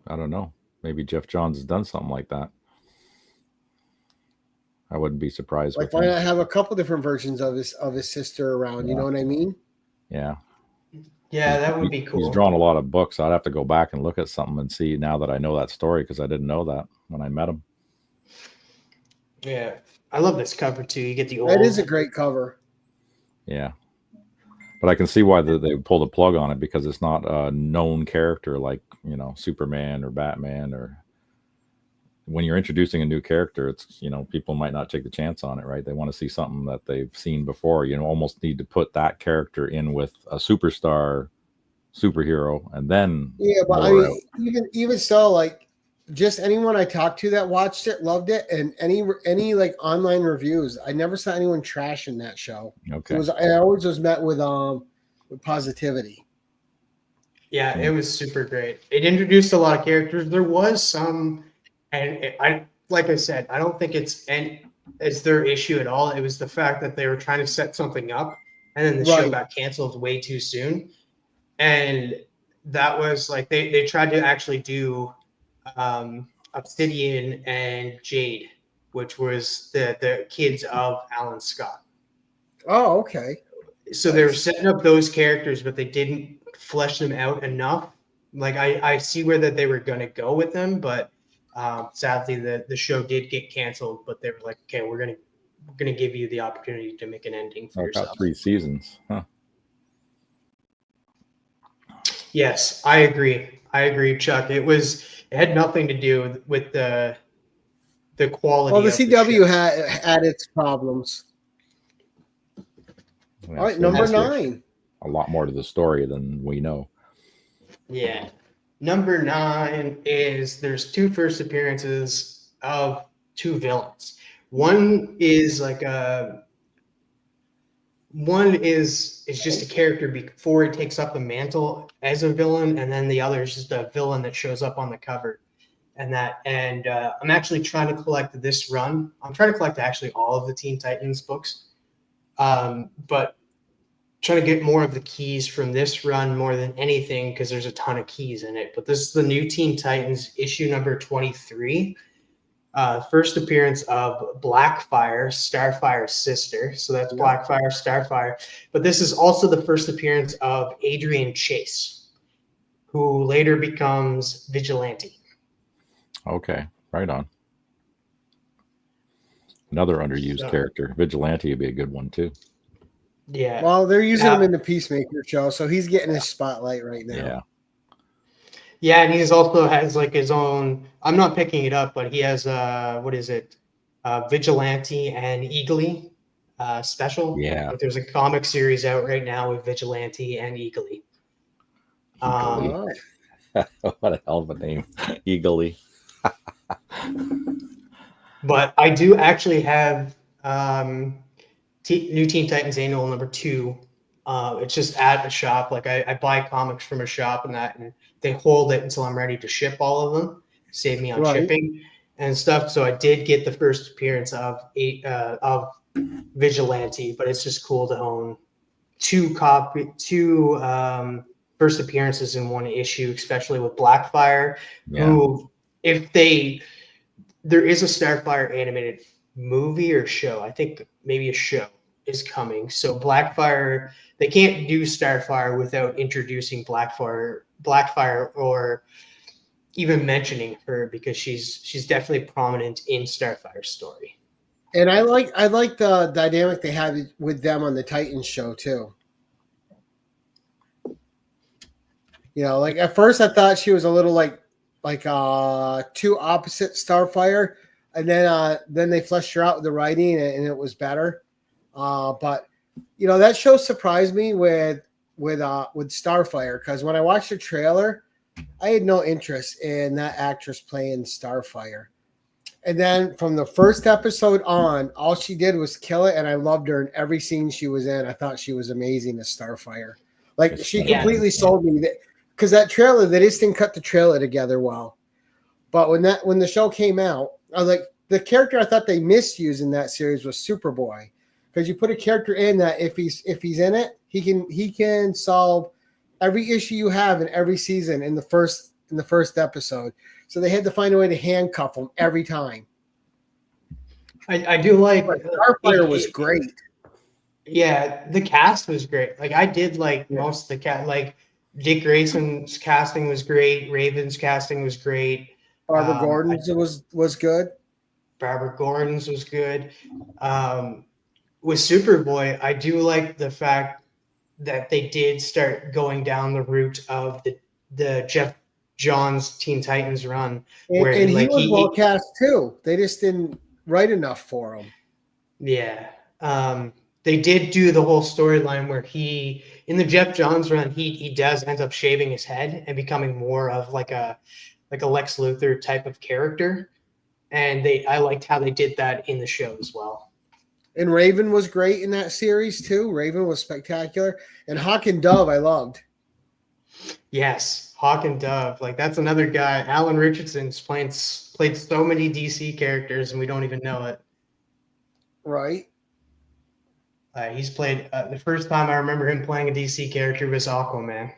[SPEAKER 2] I don't know. Maybe Jeff Johns has done something like that. I wouldn't be surprised.
[SPEAKER 1] Like,
[SPEAKER 2] with
[SPEAKER 1] why
[SPEAKER 2] him.
[SPEAKER 1] not have a couple different versions of his sister around? You know what I mean?
[SPEAKER 2] Yeah.
[SPEAKER 3] Yeah, that would be cool.
[SPEAKER 2] He's drawn a lot of books. I'd have to go back and look at something and see now that I know that story, because I didn't know that when I met him.
[SPEAKER 3] Yeah, I love this cover too. You get the old.
[SPEAKER 1] That is a great cover.
[SPEAKER 2] Yeah. But I can see why they pulled the plug on it, because it's not a known character like, Superman or Batman. Or when you're introducing a new character, it's, people might not take the chance on it, right? They want to see something that they've seen before. Almost need to put that character in with a superhero, and then
[SPEAKER 1] But I mean, even so, like, just anyone I talked to that watched it loved it, and any like online reviews, I never saw anyone trashing that show.
[SPEAKER 2] Okay.
[SPEAKER 1] I always was met with positivity.
[SPEAKER 3] Yeah, it was super great. It introduced a lot of characters. There was some, and like I said, I don't think it's their issue at all. It was the fact that they were trying to set something up, and then the show got canceled way too soon. And that was like they tried to actually do Obsidian and Jade, which was the kids of Alan Scott.
[SPEAKER 1] Oh, okay.
[SPEAKER 3] So they were setting up those characters, but they didn't flesh them out enough. Like I see where that they were going to go with them, but sadly the show did get canceled. But they were like, okay, we're gonna give you the opportunity to make an ending for yourself.
[SPEAKER 2] Got 3 seasons, huh?
[SPEAKER 3] Yes, I agree, Chuck. It had nothing to do with the quality.
[SPEAKER 1] Well, the
[SPEAKER 3] of
[SPEAKER 1] CW had its problems.
[SPEAKER 2] Yeah,
[SPEAKER 1] All right, number 9.
[SPEAKER 2] A lot more to the story than we know.
[SPEAKER 3] Yeah. Number 9 is there's 2 first appearances of 2 villains. One is just a character before he takes up the mantle as a villain, and then the other is just a villain that shows up on the cover. And I'm actually trying to collect this run. I'm trying to collect actually all of the Teen Titans books. But trying to get more of the keys from this run more than anything, because there's a ton of keys in it. But this is the new Teen Titans issue number 23. First appearance of Blackfire, Starfire's sister. So that's Blackfire, Starfire. But this is also the first appearance of Adrian Chase, who later becomes Vigilante.
[SPEAKER 2] Okay, right on. Another underused character. Vigilante would be a good one too.
[SPEAKER 3] Yeah.
[SPEAKER 1] Well, they're using him in the Peacemaker show, so he's getting his spotlight right now.
[SPEAKER 2] Yeah.
[SPEAKER 3] Yeah, and he's also has like his own. I'm not picking it up, but he has Vigilante and Eagly special.
[SPEAKER 2] Yeah.
[SPEAKER 3] Like there's a comic series out right now with Vigilante and Eagly.
[SPEAKER 2] What a hell of a name, Eagly.
[SPEAKER 3] But I do actually have New Teen Titans Annual number 2 It's just at a shop. Like I buy comics from a shop and they hold it until I'm ready to ship all of them, save me on shipping and stuff. So I did get the first appearance of Vigilante, but it's just cool to own two first appearances in one issue, especially with Blackfire, who there is a Starfire animated movie or show. I think maybe a show is coming. So Blackfire, they can't do Starfire without introducing Blackfire or even mentioning her, because she's definitely prominent in Starfire's story.
[SPEAKER 1] And I like the dynamic they have with them on the Titans show too. You know, like at first I thought she was a little like too opposite Starfire, and then they fleshed her out with the writing and it was better. But you know, that show surprised me with Starfire, because when I watched the trailer, I had no interest in that actress playing Starfire. And then from the first episode on, all she did was kill it, and I loved her in every scene she was in. I thought she was amazing as Starfire. Like, she completely sold me, that because that trailer, they just didn't cut the trailer together well. But when the show came out, I was like, the character I thought they misused in that series was Superboy, because you put a character in that if he's in it, he can solve every issue you have in every season in the first episode. So they had to find a way to handcuff him every time.
[SPEAKER 3] I do like
[SPEAKER 1] Starfire was great.
[SPEAKER 3] Yeah, the cast was great. Like I did like most of the cast. Like Dick Grayson's casting was great. Raven's casting was great.
[SPEAKER 1] Barbara Gordon's was good.
[SPEAKER 3] Barbara Gordon's was good. With Superboy, I do like the fact that they did start going down the route of the Jeff Johns Teen Titans run,
[SPEAKER 1] and he was well cast too. They just didn't write enough for him.
[SPEAKER 3] Yeah. They did do the whole storyline where in the Jeff Johns run, he does end up shaving his head and becoming more of like a Lex Luthor type of character. And I liked how they did that in the show as well.
[SPEAKER 1] And Raven was great in that series too. Raven was spectacular. And Hawk and Dove, I loved.
[SPEAKER 3] Yes, Hawk and Dove. Like that's another guy. Alan Richardson's played so many DC characters and we don't even know it.
[SPEAKER 1] Right.
[SPEAKER 3] He's played the first time I remember him playing a DC character was Aquaman.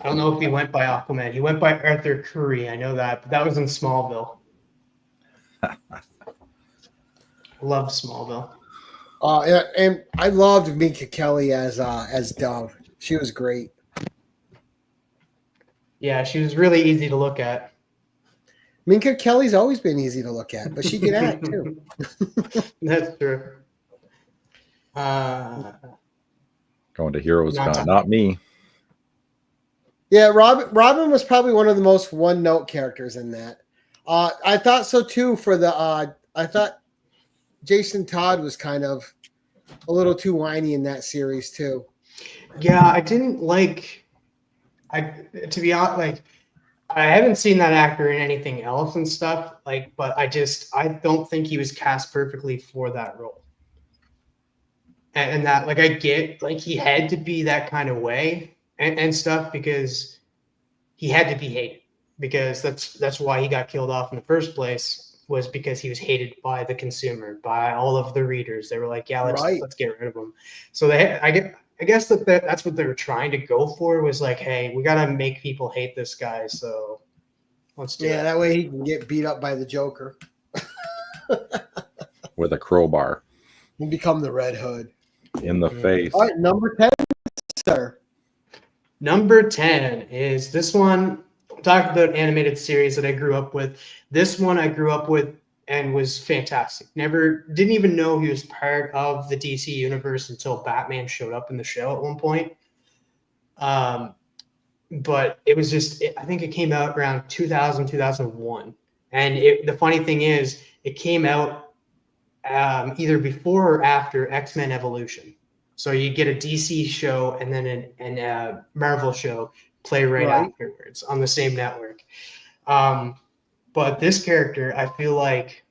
[SPEAKER 3] I don't know if he went by Aquaman. He went by Arthur Curry. I know that, but that was in Smallville. Love Smallville.
[SPEAKER 1] And I loved Minka Kelly as Dove. She was great.
[SPEAKER 3] Yeah, she was really easy to look at.
[SPEAKER 1] Minka Kelly's always been easy to look at, but she can act too.
[SPEAKER 3] That's true.
[SPEAKER 2] Going to Heroes Con, not me.
[SPEAKER 1] Yeah, Robin was probably one of the most one-note characters in that. I thought so too. I thought Jason Todd was kind of a little too whiny in that series too.
[SPEAKER 3] Yeah, I didn't like. To be honest, like I haven't seen that actor in anything else and stuff. Like, but I don't think he was cast perfectly for that role. And that, like, I get like he had to be that kind of way and stuff because he had to be hated, because that's why he got killed off in the first place, was because he was hated by the consumer, by all of the readers. They were like, yeah, let's get rid of him. So I guess that's what they were trying to go for, was like, hey, we got to make people hate this guy. So let's do it.
[SPEAKER 1] Yeah, that way he can get beat up by the Joker.
[SPEAKER 2] With a crowbar.
[SPEAKER 1] And become the Red Hood.
[SPEAKER 2] In the face.
[SPEAKER 1] All right, number 10, sir.
[SPEAKER 3] Number 10 is this one. Talked about animated series that I grew up with. This one I grew up with and was fantastic. Didn't even know he was part of the DC universe until Batman showed up in the show at one point. But it was I think it came out around 2000, 2001. And the funny thing is, it came out either before or after X-Men Evolution. So you get a DC show and then a Marvel show play right afterwards on the same network. But this character, I feel like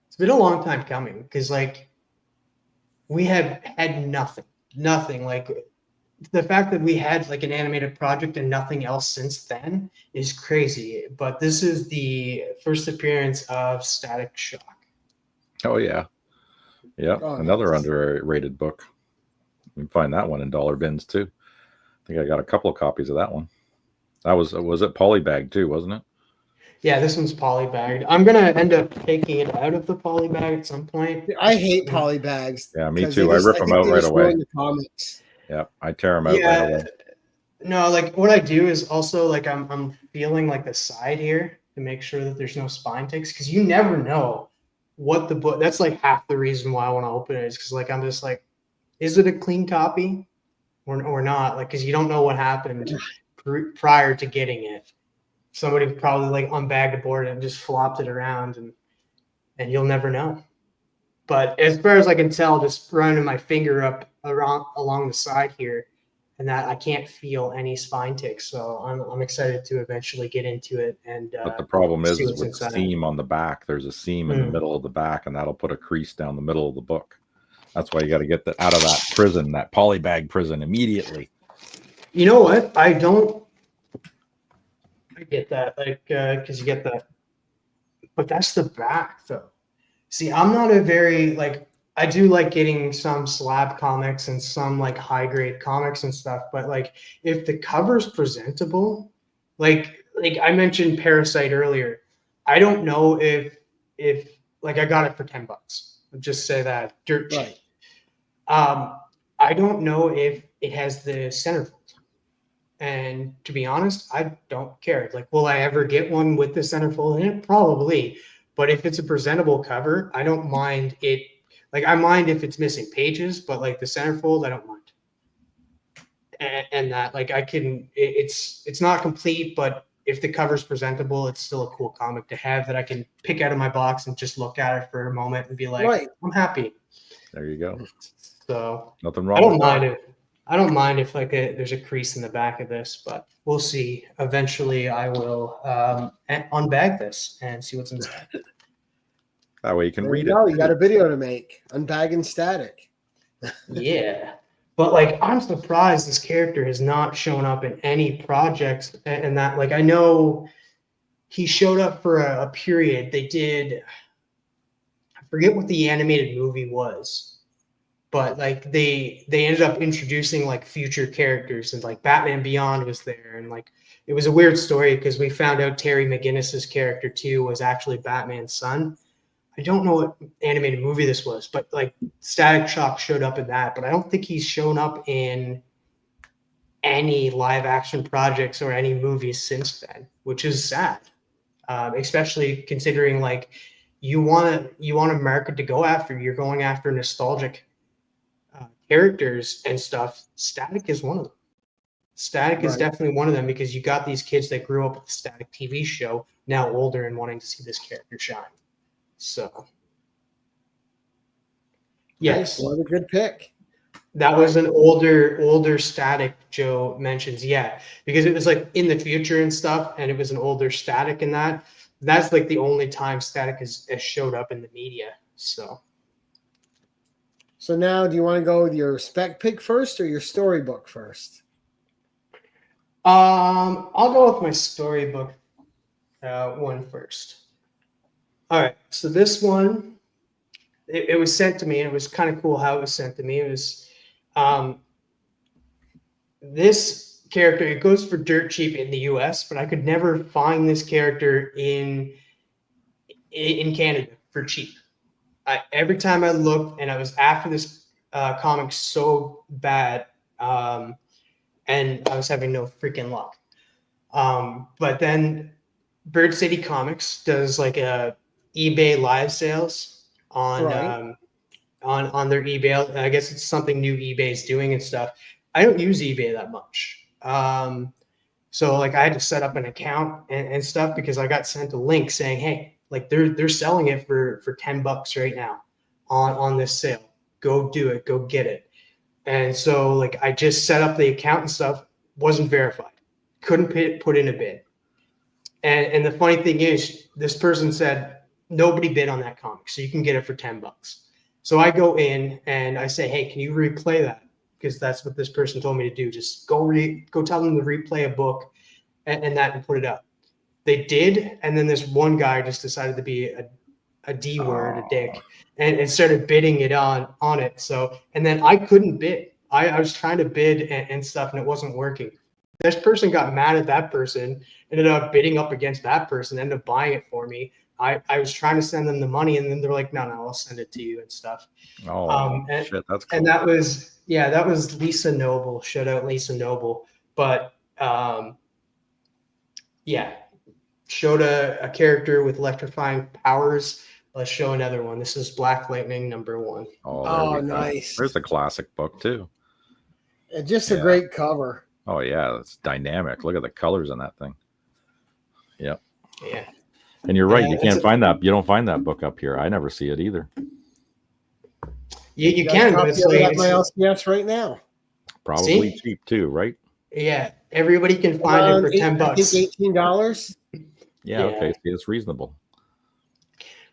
[SPEAKER 3] it's been a long time coming, because like we have had nothing. Like the fact that we had like an animated project and nothing else since then is crazy. But this is the first appearance of Static Shock.
[SPEAKER 2] Oh yeah, yeah.
[SPEAKER 1] Oh,
[SPEAKER 2] Another
[SPEAKER 1] nice.
[SPEAKER 2] underrated book. You can find that one in dollar bins too. I think I got a couple of copies of that one. That was it polybag too, wasn't it?
[SPEAKER 3] Yeah, this one's polybagged. I'm gonna end up taking it out of the polybag at some point.
[SPEAKER 1] I hate poly bags.
[SPEAKER 2] Yeah, me
[SPEAKER 1] 'cause
[SPEAKER 2] too.
[SPEAKER 1] they
[SPEAKER 2] I
[SPEAKER 1] just-
[SPEAKER 2] rip
[SPEAKER 1] I
[SPEAKER 2] them
[SPEAKER 1] think
[SPEAKER 2] out
[SPEAKER 1] they
[SPEAKER 2] right
[SPEAKER 1] just
[SPEAKER 2] away.
[SPEAKER 1] ruin the comics.
[SPEAKER 2] Yeah, I tear them out right away.
[SPEAKER 3] No, like what I do is also like I'm feeling like the side here to make sure that there's no spine ticks, because you never know what the book. That's like half the reason why I want to open it, is because like I'm just like, is it a clean copy or not? Like, because you don't know what happened prior to getting it. Somebody probably like unbagged a board and just flopped it around, and you'll never know. But as far as I can tell, just running my finger up around along the side here, and that I can't feel any spine ticks. So I'm excited to eventually get into it and
[SPEAKER 2] But the problem is
[SPEAKER 3] see what's
[SPEAKER 2] with the
[SPEAKER 3] inside.
[SPEAKER 2] seam on the back. There's a seam in the middle of the back, and that'll put a crease down the middle of the book. That's why you got to get that out of that prison, that polybag prison, immediately.
[SPEAKER 3] You know what? I get that, like, because you get that, but that's the back though. See, I'm not a very like. I do like getting some slab comics and some like high grade comics and stuff, but like if the cover's presentable, like I mentioned Parasite earlier, I don't know if like I got it for $10. I'll just say that dirt cheap.
[SPEAKER 1] Right.
[SPEAKER 3] I don't know if it has the centerfold. And to be honest, I don't care. Like, will I ever get one with the centerfold in it? Probably. But if it's a presentable cover, I don't mind it. Like, I mind if it's missing pages, but like the centerfold, I don't mind. And that, like, I can. It's not complete, but if the cover's presentable, it's still a cool comic to have that I can pick out of my box and just look at it for a moment and be like,
[SPEAKER 1] Right.
[SPEAKER 3] I'm happy.
[SPEAKER 2] There you go.
[SPEAKER 3] So
[SPEAKER 2] Nothing wrong.
[SPEAKER 3] I don't
[SPEAKER 2] with
[SPEAKER 3] mind
[SPEAKER 2] that.
[SPEAKER 3] it. I don't mind if like there's a crease in the back of this, but we'll see. Eventually, I will unbag this and see what's inside.
[SPEAKER 2] That way you can
[SPEAKER 1] There
[SPEAKER 2] read
[SPEAKER 1] you go.
[SPEAKER 2] it.
[SPEAKER 1] You got a video to make. Unbagging Static.
[SPEAKER 3] Yeah, but like I'm surprised this character has not shown up in any projects, and that like I know he showed up for a period. They did. I forget what the animated movie was. But like they ended up introducing like future characters, and like Batman Beyond was there, and like it was a weird story because we found out Terry McGinnis's character too was actually Batman's son. I don't know what animated movie this was, but like Static Shock showed up in that, but I don't think he's shown up in any live action projects or any movies since then, which is sad, especially considering like you want a market to go after. You're going after nostalgic characters and stuff. Static is one of them. Static is definitely one of them because you got these kids that grew up with the Static TV show, now older and wanting to see this character shine. So, yes,
[SPEAKER 1] Another good pick.
[SPEAKER 3] that was an older Static. Joe mentions, yeah, because it was like in the future and stuff, and it was an older Static in that. That's like the only time Static has showed up in the media.
[SPEAKER 1] So now, do you want to go with your spec pick first or your storybook first?
[SPEAKER 3] I'll go with my storybook one first. All right, so this one, it was sent to me, and it was kind of cool how it was sent to me. It was this character. It goes for dirt cheap in the U.S., but I could never find this character in Canada for cheap. Every time I looked, and I was after this comic so bad, and I was having no freaking luck. But then Bird City Comics does like a eBay live sales on on their eBay. I guess it's something new eBay's doing and stuff. I don't use eBay that much. So like I had to set up an account and stuff because I got sent a link saying, hey, like they're selling it for $10 right now on this sale. Go do it. Go get it. And so like I just set up the account and stuff. Wasn't verified. Couldn't put in a bid. And the funny thing is, this person said nobody bid on that comic, so you can get it for $10. So I go in and I say, hey, can you replay that? Because that's what this person told me to do. Just go tell them to replay a book and put it up. They did, and then this one guy just decided to be a D word, a dick, and started bidding it on it. So, and then I couldn't bid. I was trying to bid and stuff, and it wasn't working. This person got mad at that person, ended up bidding up against that person, ended up buying it for me. I was trying to send them the money, and then they're like, no, I'll send it to you and stuff.
[SPEAKER 2] Shit, that's cool.
[SPEAKER 3] And that was Lisa Noble. Shout out Lisa Noble. But showed a character with electrifying powers. Let's show another one. This is Black Lightning #1.
[SPEAKER 1] Oh, nice.
[SPEAKER 2] There's a classic book too.
[SPEAKER 1] And just a great cover.
[SPEAKER 2] Oh yeah, it's dynamic. Look at the colors on that thing. Yep.
[SPEAKER 3] Yeah.
[SPEAKER 2] And you're right. You can't find that. You don't find that book up here. I never see it either.
[SPEAKER 3] You can. But it's
[SPEAKER 1] like my LCS right now.
[SPEAKER 2] Probably cheap too, right?
[SPEAKER 3] Yeah. Everybody can find it for $10.
[SPEAKER 1] I think $18.
[SPEAKER 2] Yeah. Okay. See, it's reasonable.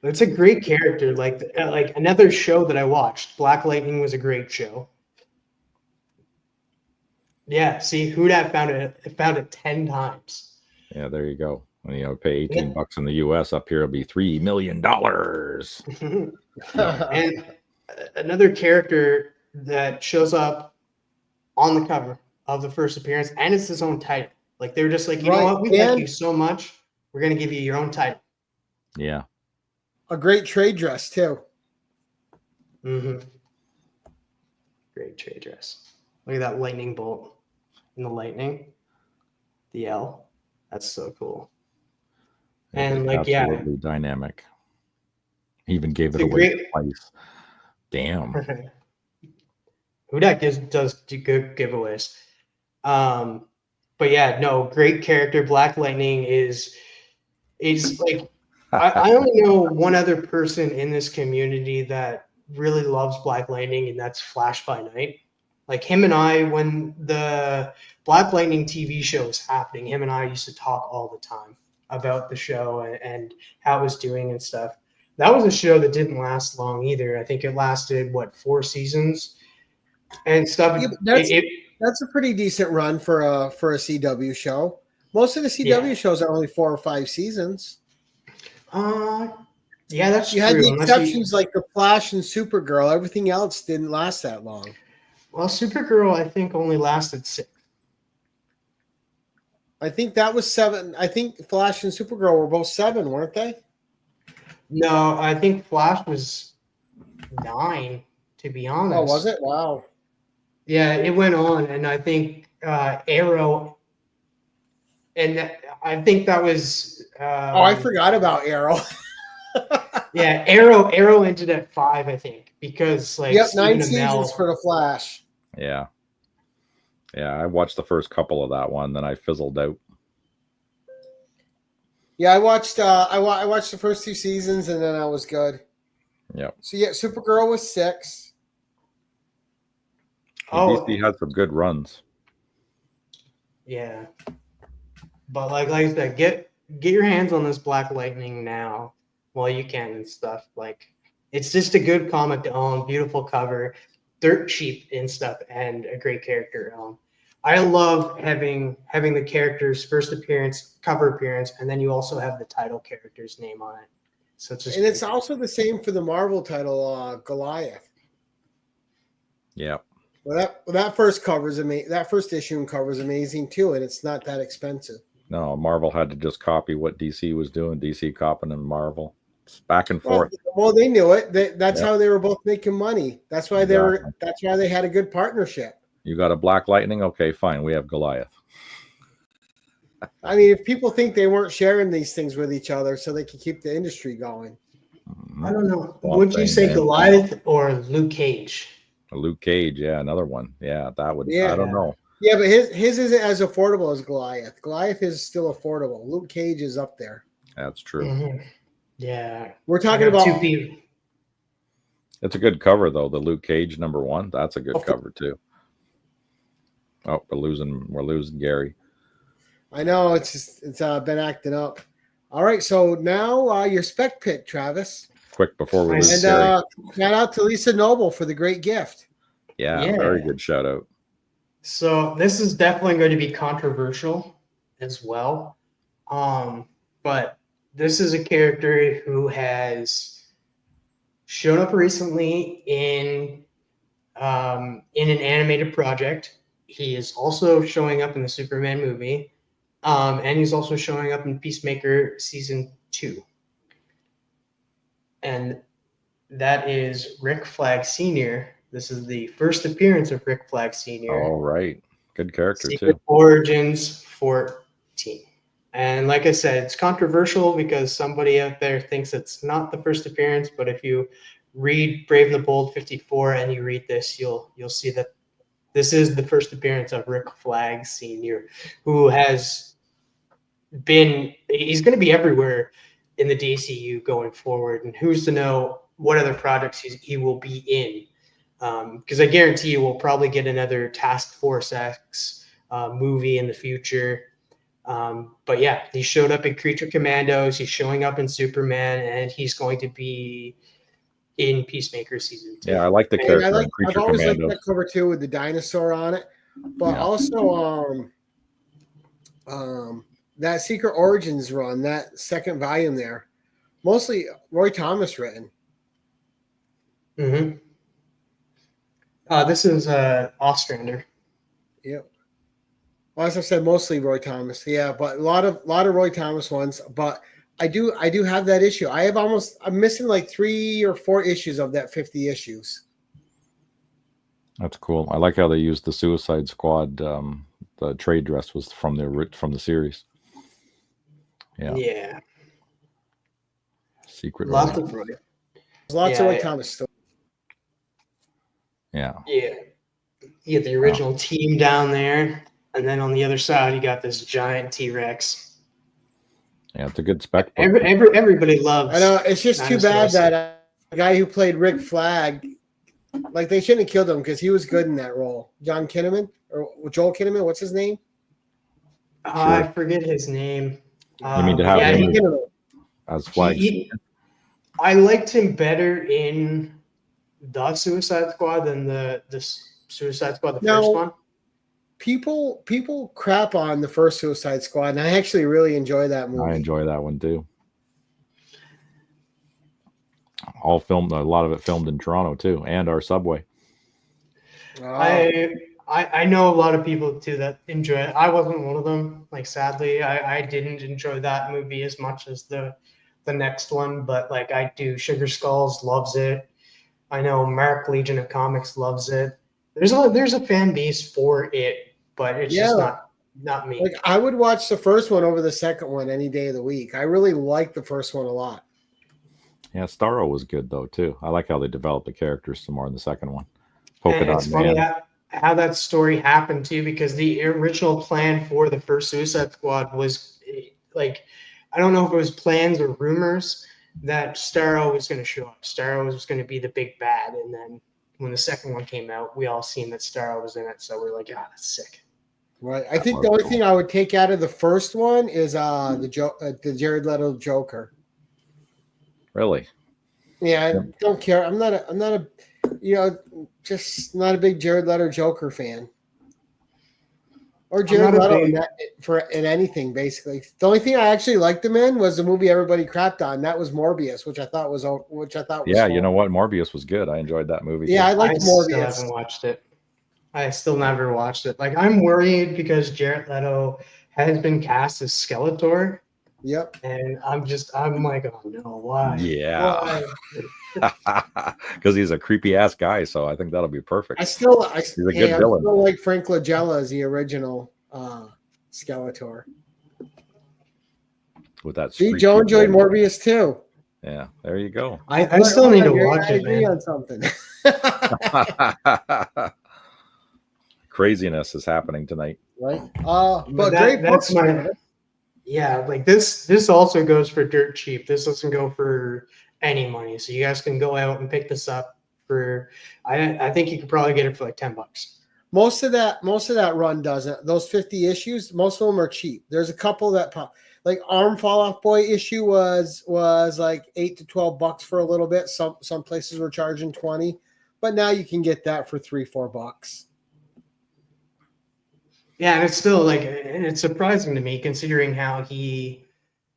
[SPEAKER 3] It's a great character. Like another show that I watched, Black Lightning was a great show. Yeah, see, Hudat found it 10 times.
[SPEAKER 2] Yeah, there you go. When you pay $18 in the US, up here it'll be $3 million.
[SPEAKER 3] And another character that shows up on the cover of the first appearance, and it's his own title. Like they're just like, you know what, we like you so much, we're gonna give you your own title.
[SPEAKER 2] Yeah.
[SPEAKER 1] A great trade dress too.
[SPEAKER 3] Mm-hmm. Great trade dress. Look at that lightning bolt in the lightning. The L. That's so cool. And like,
[SPEAKER 2] absolutely dynamic. He even gave it away twice. Damn.
[SPEAKER 3] Hudak does do good giveaways. But yeah, no, great character. Black Lightning is like I only know one other person in this community that really loves Black Lightning, and that's Flash by Night. Like him and I, when the Black Lightning TV show was happening, him and I used to talk all the time about the show and how it was doing and stuff. That was a show that didn't last long either. I think it lasted 4 seasons and stuff.
[SPEAKER 1] Yeah, that's a pretty decent run for a CW show. Most of the CW shows are only 4 or 5 seasons.
[SPEAKER 3] Yeah, that's
[SPEAKER 1] you
[SPEAKER 3] true.
[SPEAKER 1] had the exceptions like the Flash and Supergirl. Everything else didn't last that long.
[SPEAKER 3] Well, Supergirl, I think, only lasted 6.
[SPEAKER 1] I think that was 7. I think Flash and Supergirl were both 7, weren't they?
[SPEAKER 3] No, I think Flash was 9, to be honest.
[SPEAKER 1] Oh, was it? Wow.
[SPEAKER 3] Yeah, it went on, and I think Arrow, and I think that was.
[SPEAKER 1] I forgot about Arrow.
[SPEAKER 3] Yeah, Arrow ended at 5, I think, because
[SPEAKER 1] 9 seasons for the Flash.
[SPEAKER 2] Yeah, I watched the first couple of that one, then I fizzled out.
[SPEAKER 1] Yeah, I watched the first 2 seasons, and then I was good.
[SPEAKER 2] Yep.
[SPEAKER 1] So yeah, Supergirl was 6.
[SPEAKER 2] DC had some good runs.
[SPEAKER 3] Yeah, but like I said, get your hands on this Black Lightning now while you can and stuff. Like, it's just a good comic to own, beautiful cover, dirt cheap and stuff, and a great character. I love having the character's first appearance, cover appearance, and then you also have the title character's name on it. So it's just
[SPEAKER 1] it's also the same for the Marvel title, Goliath.
[SPEAKER 2] Yeah.
[SPEAKER 1] Well, that first cover is amazing. That first issue cover is amazing too, and it's not that expensive.
[SPEAKER 2] No, Marvel had to just copy what DC was doing. DC copying and Marvel, it's back and forth.
[SPEAKER 1] Well, they knew it. That's how they were both making money. That's why That's why they had a good partnership.
[SPEAKER 2] You got a Black Lightning, okay, fine. We have Goliath.
[SPEAKER 1] I mean, if people think they weren't sharing these things with each other so they could keep the industry going.
[SPEAKER 3] I don't know. Would you say Goliath or Luke Cage?
[SPEAKER 2] Luke Cage, yeah, another one. Yeah, that would. Yeah. I don't know.
[SPEAKER 1] Yeah, but his isn't as affordable as Goliath. Goliath is still affordable. Luke Cage is up there.
[SPEAKER 2] That's true.
[SPEAKER 3] Mm-hmm. Yeah,
[SPEAKER 1] we're talking about
[SPEAKER 3] 2 people.
[SPEAKER 2] It's a good cover though. The Luke Cage #1. That's a good cover too. Oh, we're losing Gary.
[SPEAKER 1] I know it's been acting up. All right, so now your spec pick, Travis.
[SPEAKER 2] quick before we lose
[SPEAKER 1] And
[SPEAKER 2] Terry.
[SPEAKER 1] shout out to Lisa Noble for the great gift.
[SPEAKER 2] Yeah, very good shout out.
[SPEAKER 3] So this is definitely going to be controversial as well. But this is a character who has shown up recently in an animated project. He is also showing up in the Superman movie. And he's also showing up in Peacemaker season 2. And that is Rick Flag Sr. This is the first appearance of Rick Flag Sr.
[SPEAKER 2] All right. Good character,
[SPEAKER 3] Secret
[SPEAKER 2] too.
[SPEAKER 3] Origins 14. And like I said, it's controversial because somebody out there thinks it's not the first appearance, but if you read Brave and the Bold 54 and you read this, you'll see that this is the first appearance of Rick Flag Sr., who has been, he's going to be everywhere in the DCU going forward, and who's to know what other projects he will be in. Because I guarantee you we'll probably get another Task Force X movie in the future. But yeah, he showed up in Creature Commandos. He's showing up in Superman, and he's going to be in Peacemaker season 2.
[SPEAKER 2] Yeah, I like the character in Creature
[SPEAKER 1] I've always liked
[SPEAKER 2] Commandos.
[SPEAKER 1] that cover too with the dinosaur on it, but also that Secret Origins run, that second volume there, mostly Roy Thomas written.
[SPEAKER 3] Mm-hmm. This is Ostrander.
[SPEAKER 1] Yep. Well, as I said, mostly Roy Thomas. Yeah, but a lot of Roy Thomas ones. But I do have that issue. I'm missing like 3 or 4 issues of that 50 issues.
[SPEAKER 2] That's cool. I like how they used the Suicide Squad. The trade dress was from the series. Yeah.
[SPEAKER 3] Yeah.
[SPEAKER 2] Secret
[SPEAKER 3] Lots
[SPEAKER 2] Origins.
[SPEAKER 3] of Roy.
[SPEAKER 1] Lots of Roy Thomas stuff.
[SPEAKER 2] Yeah.
[SPEAKER 3] Yeah. You get the original team down there, and then on the other side, you got this giant T-Rex.
[SPEAKER 2] Yeah, it's a good spec book.
[SPEAKER 3] Everybody loves.
[SPEAKER 1] I know. It's just too bad that the guy who played Rick Flag, like they shouldn't have killed him because he was good in that role. John Kinnaman or Joel Kinnaman. What's his name?
[SPEAKER 3] I forget his name.
[SPEAKER 2] You mean to have him as Flag?
[SPEAKER 3] I liked him better in the Suicide Squad than the Suicide Squad, the first one.
[SPEAKER 1] People crap on the first Suicide Squad, and I actually really enjoy that movie.
[SPEAKER 2] I enjoy that one too. A lot of it filmed in Toronto too, and our subway.
[SPEAKER 3] I know a lot of people too that enjoy it. I wasn't one of them. Like sadly, I didn't enjoy that movie as much as the next one, but like I do. Sugar Skulls loves it. I know Mark Legion of Comics loves it. There's a fan base for it, but it's just not me.
[SPEAKER 1] Like I would watch the first one over the second one any day of the week. I really like the first one a lot.
[SPEAKER 2] Yeah, Starro was good though too. I like how they developed the characters some more in the second one.
[SPEAKER 3] And it's funny how that story happened too, because the original plan for the first Suicide Squad was like, I don't know if it was plans or rumors that Starro was going to show up. Starro was going to be the big bad, and then when the second one came out, we all seen that Starro was in it, so we're like, that's sick.
[SPEAKER 1] Right. I think the only thing I would take out of the first one is the Jared Leto Joker.
[SPEAKER 2] Really?
[SPEAKER 1] Yeah, I don't care. I'm not a just not a big Jared Leto Joker fan. Or Jared Leto in anything, basically. The only thing I actually liked him in was the movie everybody crapped on. That was Morbius, which I thought was
[SPEAKER 2] yeah.
[SPEAKER 1] fun.
[SPEAKER 2] You know what? Morbius was good. I enjoyed that movie.
[SPEAKER 1] Yeah, I liked Morbius.
[SPEAKER 3] Still haven't watched it. I still never watched it. Like I'm worried because Jared Leto has been cast as Skeletor.
[SPEAKER 1] Yep.
[SPEAKER 3] And I'm like, oh no, why?
[SPEAKER 2] Yeah. Because he's a creepy ass guy, so I think that'll be perfect.
[SPEAKER 1] He's a good villain. I still like Frank Langella as the original Skeletor.
[SPEAKER 2] With that,
[SPEAKER 1] Joe enjoyed Morbius too.
[SPEAKER 2] Yeah, there you go.
[SPEAKER 3] I still need to watch it, man.
[SPEAKER 1] On something.
[SPEAKER 2] Craziness is happening tonight,
[SPEAKER 1] right? But great books.
[SPEAKER 3] Yeah, like this also goes for dirt cheap. This doesn't go for any money, so you guys can go out and pick this up for. I think you could probably get it for like $10. Most of that
[SPEAKER 1] run doesn't. Those 50 issues, most of them are cheap. There's a couple that pop. like Arm Fall Off Boy issue was like $8 to $12 for a little bit. Some places were charging 20, but now you can get that for $3-4.
[SPEAKER 3] Yeah, and it's still like, and it's surprising to me considering how he's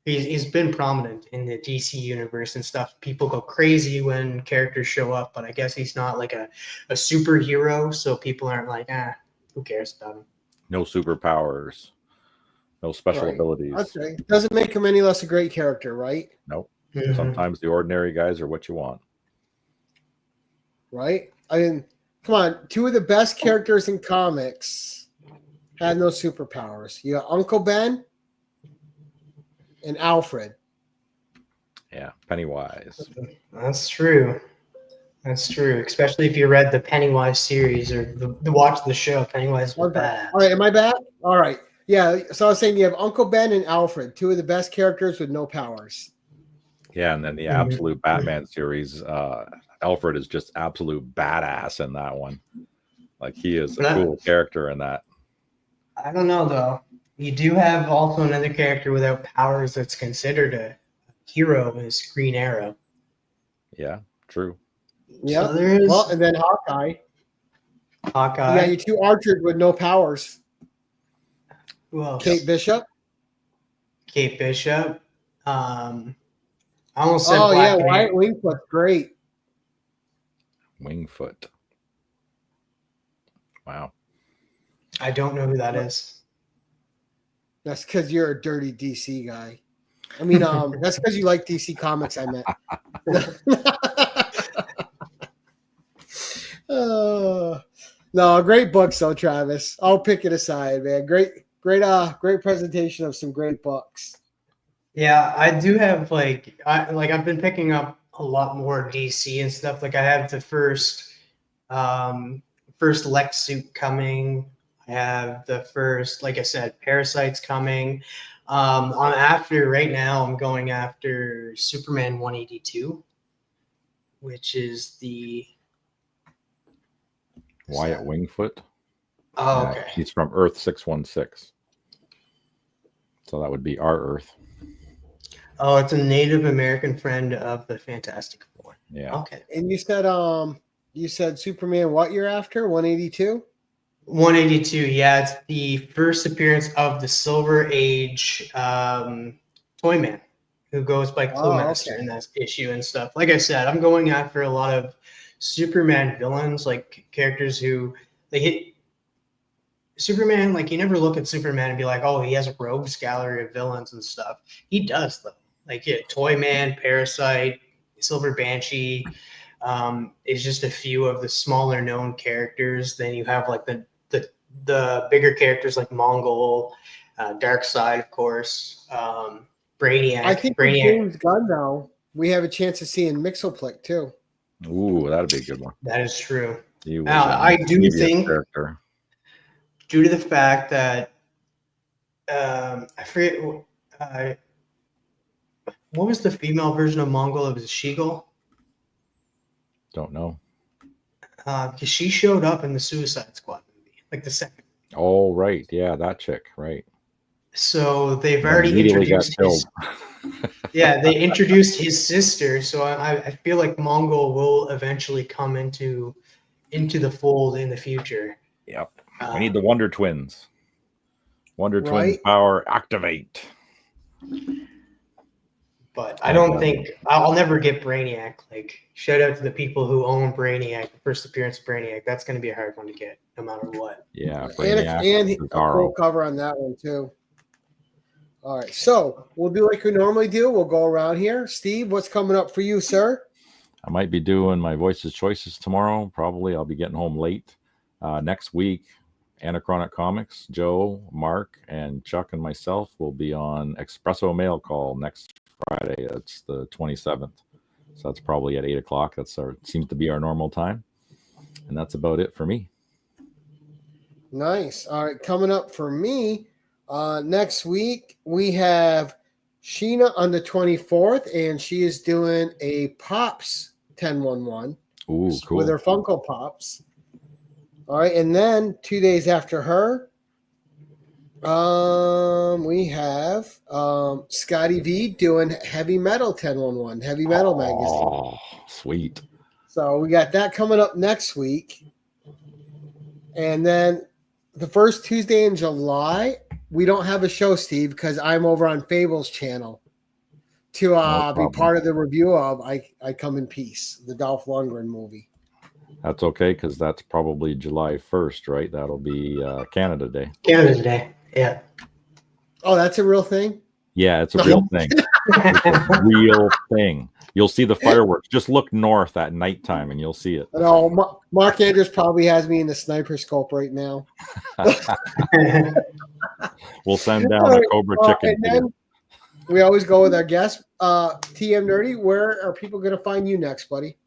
[SPEAKER 3] been prominent in the DC universe and stuff. People go crazy when characters show up, but I guess he's not like a superhero, so people aren't like, who cares about him?
[SPEAKER 2] No superpowers, no special abilities.
[SPEAKER 1] Okay, doesn't make him any less a great character, right?
[SPEAKER 2] Nope.
[SPEAKER 3] Mhm.
[SPEAKER 2] Sometimes the ordinary guys are what you want.
[SPEAKER 1] Right? I mean, come on, two of the best characters in comics had no superpowers. You got Uncle Ben and Alfred.
[SPEAKER 2] Yeah, Pennywise.
[SPEAKER 3] That's true. That's true, especially if you read the Pennywise series or the watch the show. Pennywise was bad.
[SPEAKER 1] All right, am I back? All right. Yeah, so I was saying you have Uncle Ben and Alfred, two of the best characters with no powers.
[SPEAKER 2] Yeah, and then the absolute Batman series, Alfred is just absolute badass in that one. Like he is a cool character in that.
[SPEAKER 3] I don't know though. You do have also another character without powers that's considered a hero is Green Arrow.
[SPEAKER 2] Yeah, true.
[SPEAKER 1] Yeah.
[SPEAKER 3] So there is
[SPEAKER 1] well, and then Hawkeye.
[SPEAKER 3] Hawkeye.
[SPEAKER 1] Yeah, you two archers with no powers.
[SPEAKER 3] Who else?
[SPEAKER 1] Kate Bishop.
[SPEAKER 3] Kate Bishop. I almost said
[SPEAKER 1] yeah,
[SPEAKER 3] Black
[SPEAKER 1] Wyatt Wingfoot's great.
[SPEAKER 2] Wingfoot. Wow.
[SPEAKER 3] I don't know who that is.
[SPEAKER 1] That's because you're a dirty DC guy. I mean, that's because you like DC comics, I meant. No, great books though, Travis. I'll pick it aside, man. Great presentation of some great books.
[SPEAKER 3] Yeah, I do have I've been picking up a lot more DC and stuff. Like I have the first Lex suit coming. I have the first, like I said, Parasite's coming. I'm going after Superman 182, which is the
[SPEAKER 2] Wyatt Wingfoot.
[SPEAKER 3] Oh, okay.
[SPEAKER 2] He's from Earth 616. So that would be our Earth.
[SPEAKER 3] Oh, it's a Native American friend of the Fantastic Four.
[SPEAKER 2] Yeah.
[SPEAKER 3] Okay.
[SPEAKER 1] And you said Superman what you're after? 182?
[SPEAKER 3] 182, yeah. It's the first appearance of the Silver Age Toyman, who goes by Cluemaster in that issue and stuff. Like I said, I'm going after a lot of Superman villains, like characters who they hit Superman. Like you never look at Superman and be like, oh, he has a rogues gallery of villains and stuff. He does though. Like Toyman, Parasite, Silver Banshee is just a few of the smaller known characters. Then you have like the bigger characters like Mongol, Darkseid, of course, Brainiac.
[SPEAKER 1] I think with James Gunn now, we have a chance of seeing Mixoplick too.
[SPEAKER 2] Ooh, that'd be a good one.
[SPEAKER 3] That is true.
[SPEAKER 2] Now,
[SPEAKER 3] I do think, due to the fact that I forget what was the female version of Mongol? It was Sheagle.
[SPEAKER 2] Don't know.
[SPEAKER 3] Because she showed up in the Suicide Squad movie, like the second.
[SPEAKER 2] Oh, right. Yeah, that chick, right.
[SPEAKER 3] So they've already introduced they introduced his sister. So I feel like Mongol will eventually come into the fold in the future.
[SPEAKER 2] Yep. We need the Wonder Twins. Wonder Twins power activate.
[SPEAKER 3] But I don't think I'll never get Brainiac. Like, shout out to the people who own Brainiac, the first appearance of Brainiac. That's going to be a hard one to get, no matter what.
[SPEAKER 2] Yeah,
[SPEAKER 1] Brainiac and a full cover on that one too. All right, so we'll do like we normally do. We'll go around here. Steve, what's coming up for you, sir?
[SPEAKER 2] I might be doing my Voices Choices tomorrow. Probably I'll be getting home late. Next week, Anachronic Comics, Joe, Mark, and Chuck and myself will be on Espresso Mail Call next Friday. That's the 27th. So that's probably at 8 o'clock. Seems to be our normal time. And that's about it for me.
[SPEAKER 1] Nice. All right. Coming up for me, next week, we have Sheena on the 24th, and she is doing a Pops 1011.
[SPEAKER 2] Ooh, cool.
[SPEAKER 1] With her Funko Pops. All right. And then 2 days after her, We have Scotty V doing Heavy Metal 1011, Heavy Metal magazine.
[SPEAKER 2] Oh, sweet.
[SPEAKER 1] So we got that coming up next week. And then the first Tuesday in July, we don't have a show, Steve, because I'm over on Fable's channel to
[SPEAKER 2] No
[SPEAKER 1] be
[SPEAKER 2] problem.
[SPEAKER 1] part of the review of I Come in Peace, the Dolph Lundgren movie.
[SPEAKER 2] That's okay, because that's probably July 1st, right? That'll be Canada Day.
[SPEAKER 3] Canada Day. Yeah.
[SPEAKER 1] Oh, that's a real thing?
[SPEAKER 2] Yeah, it's a real thing. It's a real thing. You'll see the fireworks. Just look north at nighttime and you'll see it.
[SPEAKER 1] No, Mark Andrews probably has me in the sniper scope right now.
[SPEAKER 2] We'll send down a Cobra chicken.
[SPEAKER 1] And then we always go with our guest, TM Nerdy. Where are people going to find you next, buddy?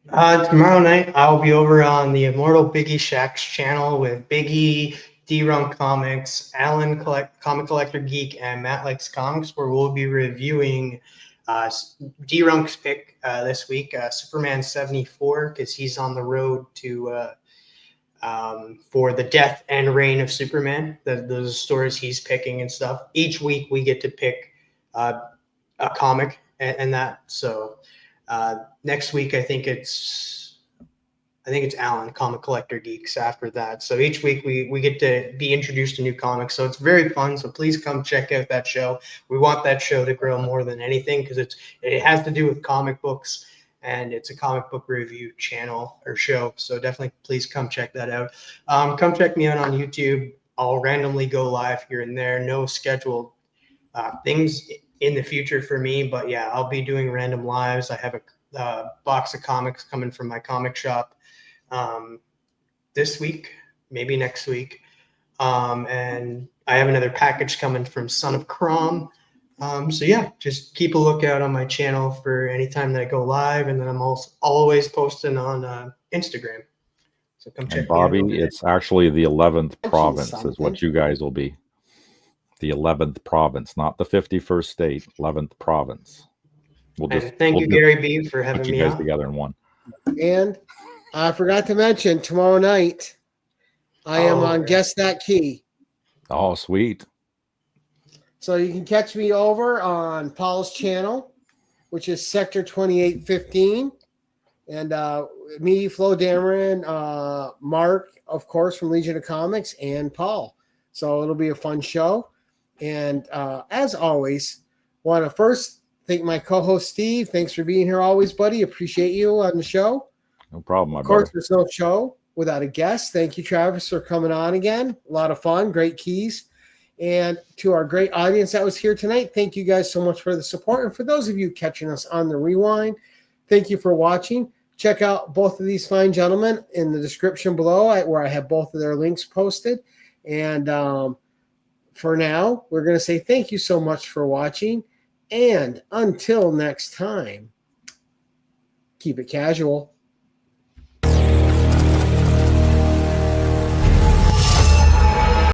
[SPEAKER 3] Tomorrow night, I'll be over on the Immortal Biggie Shack's channel with Biggie, D-Runk Comics, Alan Comic Collector Geek, and Matt Likes Comics, where we'll be reviewing D-Runk's pick this week, Superman 74, because he's on the road to for the death and reign of Superman, those stories he's picking and stuff. Each week we get to pick a comic and that. So next week I think it's Alan, Comic Collector Geeks, after that. So each week we get to be introduced to new comics. So it's very fun. So please come check out that show. We want that show to grow more than anything because it has to do with comic books, and it's a comic book review channel or show. So definitely please come check that out. Come check me out on YouTube. I'll randomly go live here and there. No scheduled things in the future for me, but yeah, I'll be doing random lives. I have a box of comics coming from my comic shop this week, maybe next week. And I have another package coming from Son of Crom. So yeah, just keep a lookout on my channel for any time that I go live. And then I'm also always posting on Instagram. So come check me out.
[SPEAKER 2] Bobby, it's actually the 11th province is what you guys will be. The 11th province, not the 51st state, 11th province.
[SPEAKER 3] Thank you, Gary B, for having
[SPEAKER 2] put
[SPEAKER 3] me
[SPEAKER 2] you guys
[SPEAKER 3] on.
[SPEAKER 2] together in one.
[SPEAKER 1] And I forgot to mention, tomorrow night, I am on Guess That Key.
[SPEAKER 2] Oh, sweet.
[SPEAKER 1] So you can catch me over on Paul's channel, which is Sector 2815. And me, Flo Dameron, Mark, of course, from Legion of Comics, and Paul. So it'll be a fun show. And as always, want to first thank my co-host, Steve. Thanks for being here always, buddy. Appreciate you on the show.
[SPEAKER 2] No problem, my
[SPEAKER 1] Of course,
[SPEAKER 2] brother.
[SPEAKER 1] there's no show without a guest. Thank you, Travis, for coming on again. A lot of fun, great keys. And to our great audience that was here tonight, thank you guys so much for the support. And for those of you catching us on the rewind, thank you for watching. Check out both of these fine gentlemen in the description below where I have both of their links posted. And for now, we're going to say thank you so much for watching. And until next time, keep it casual.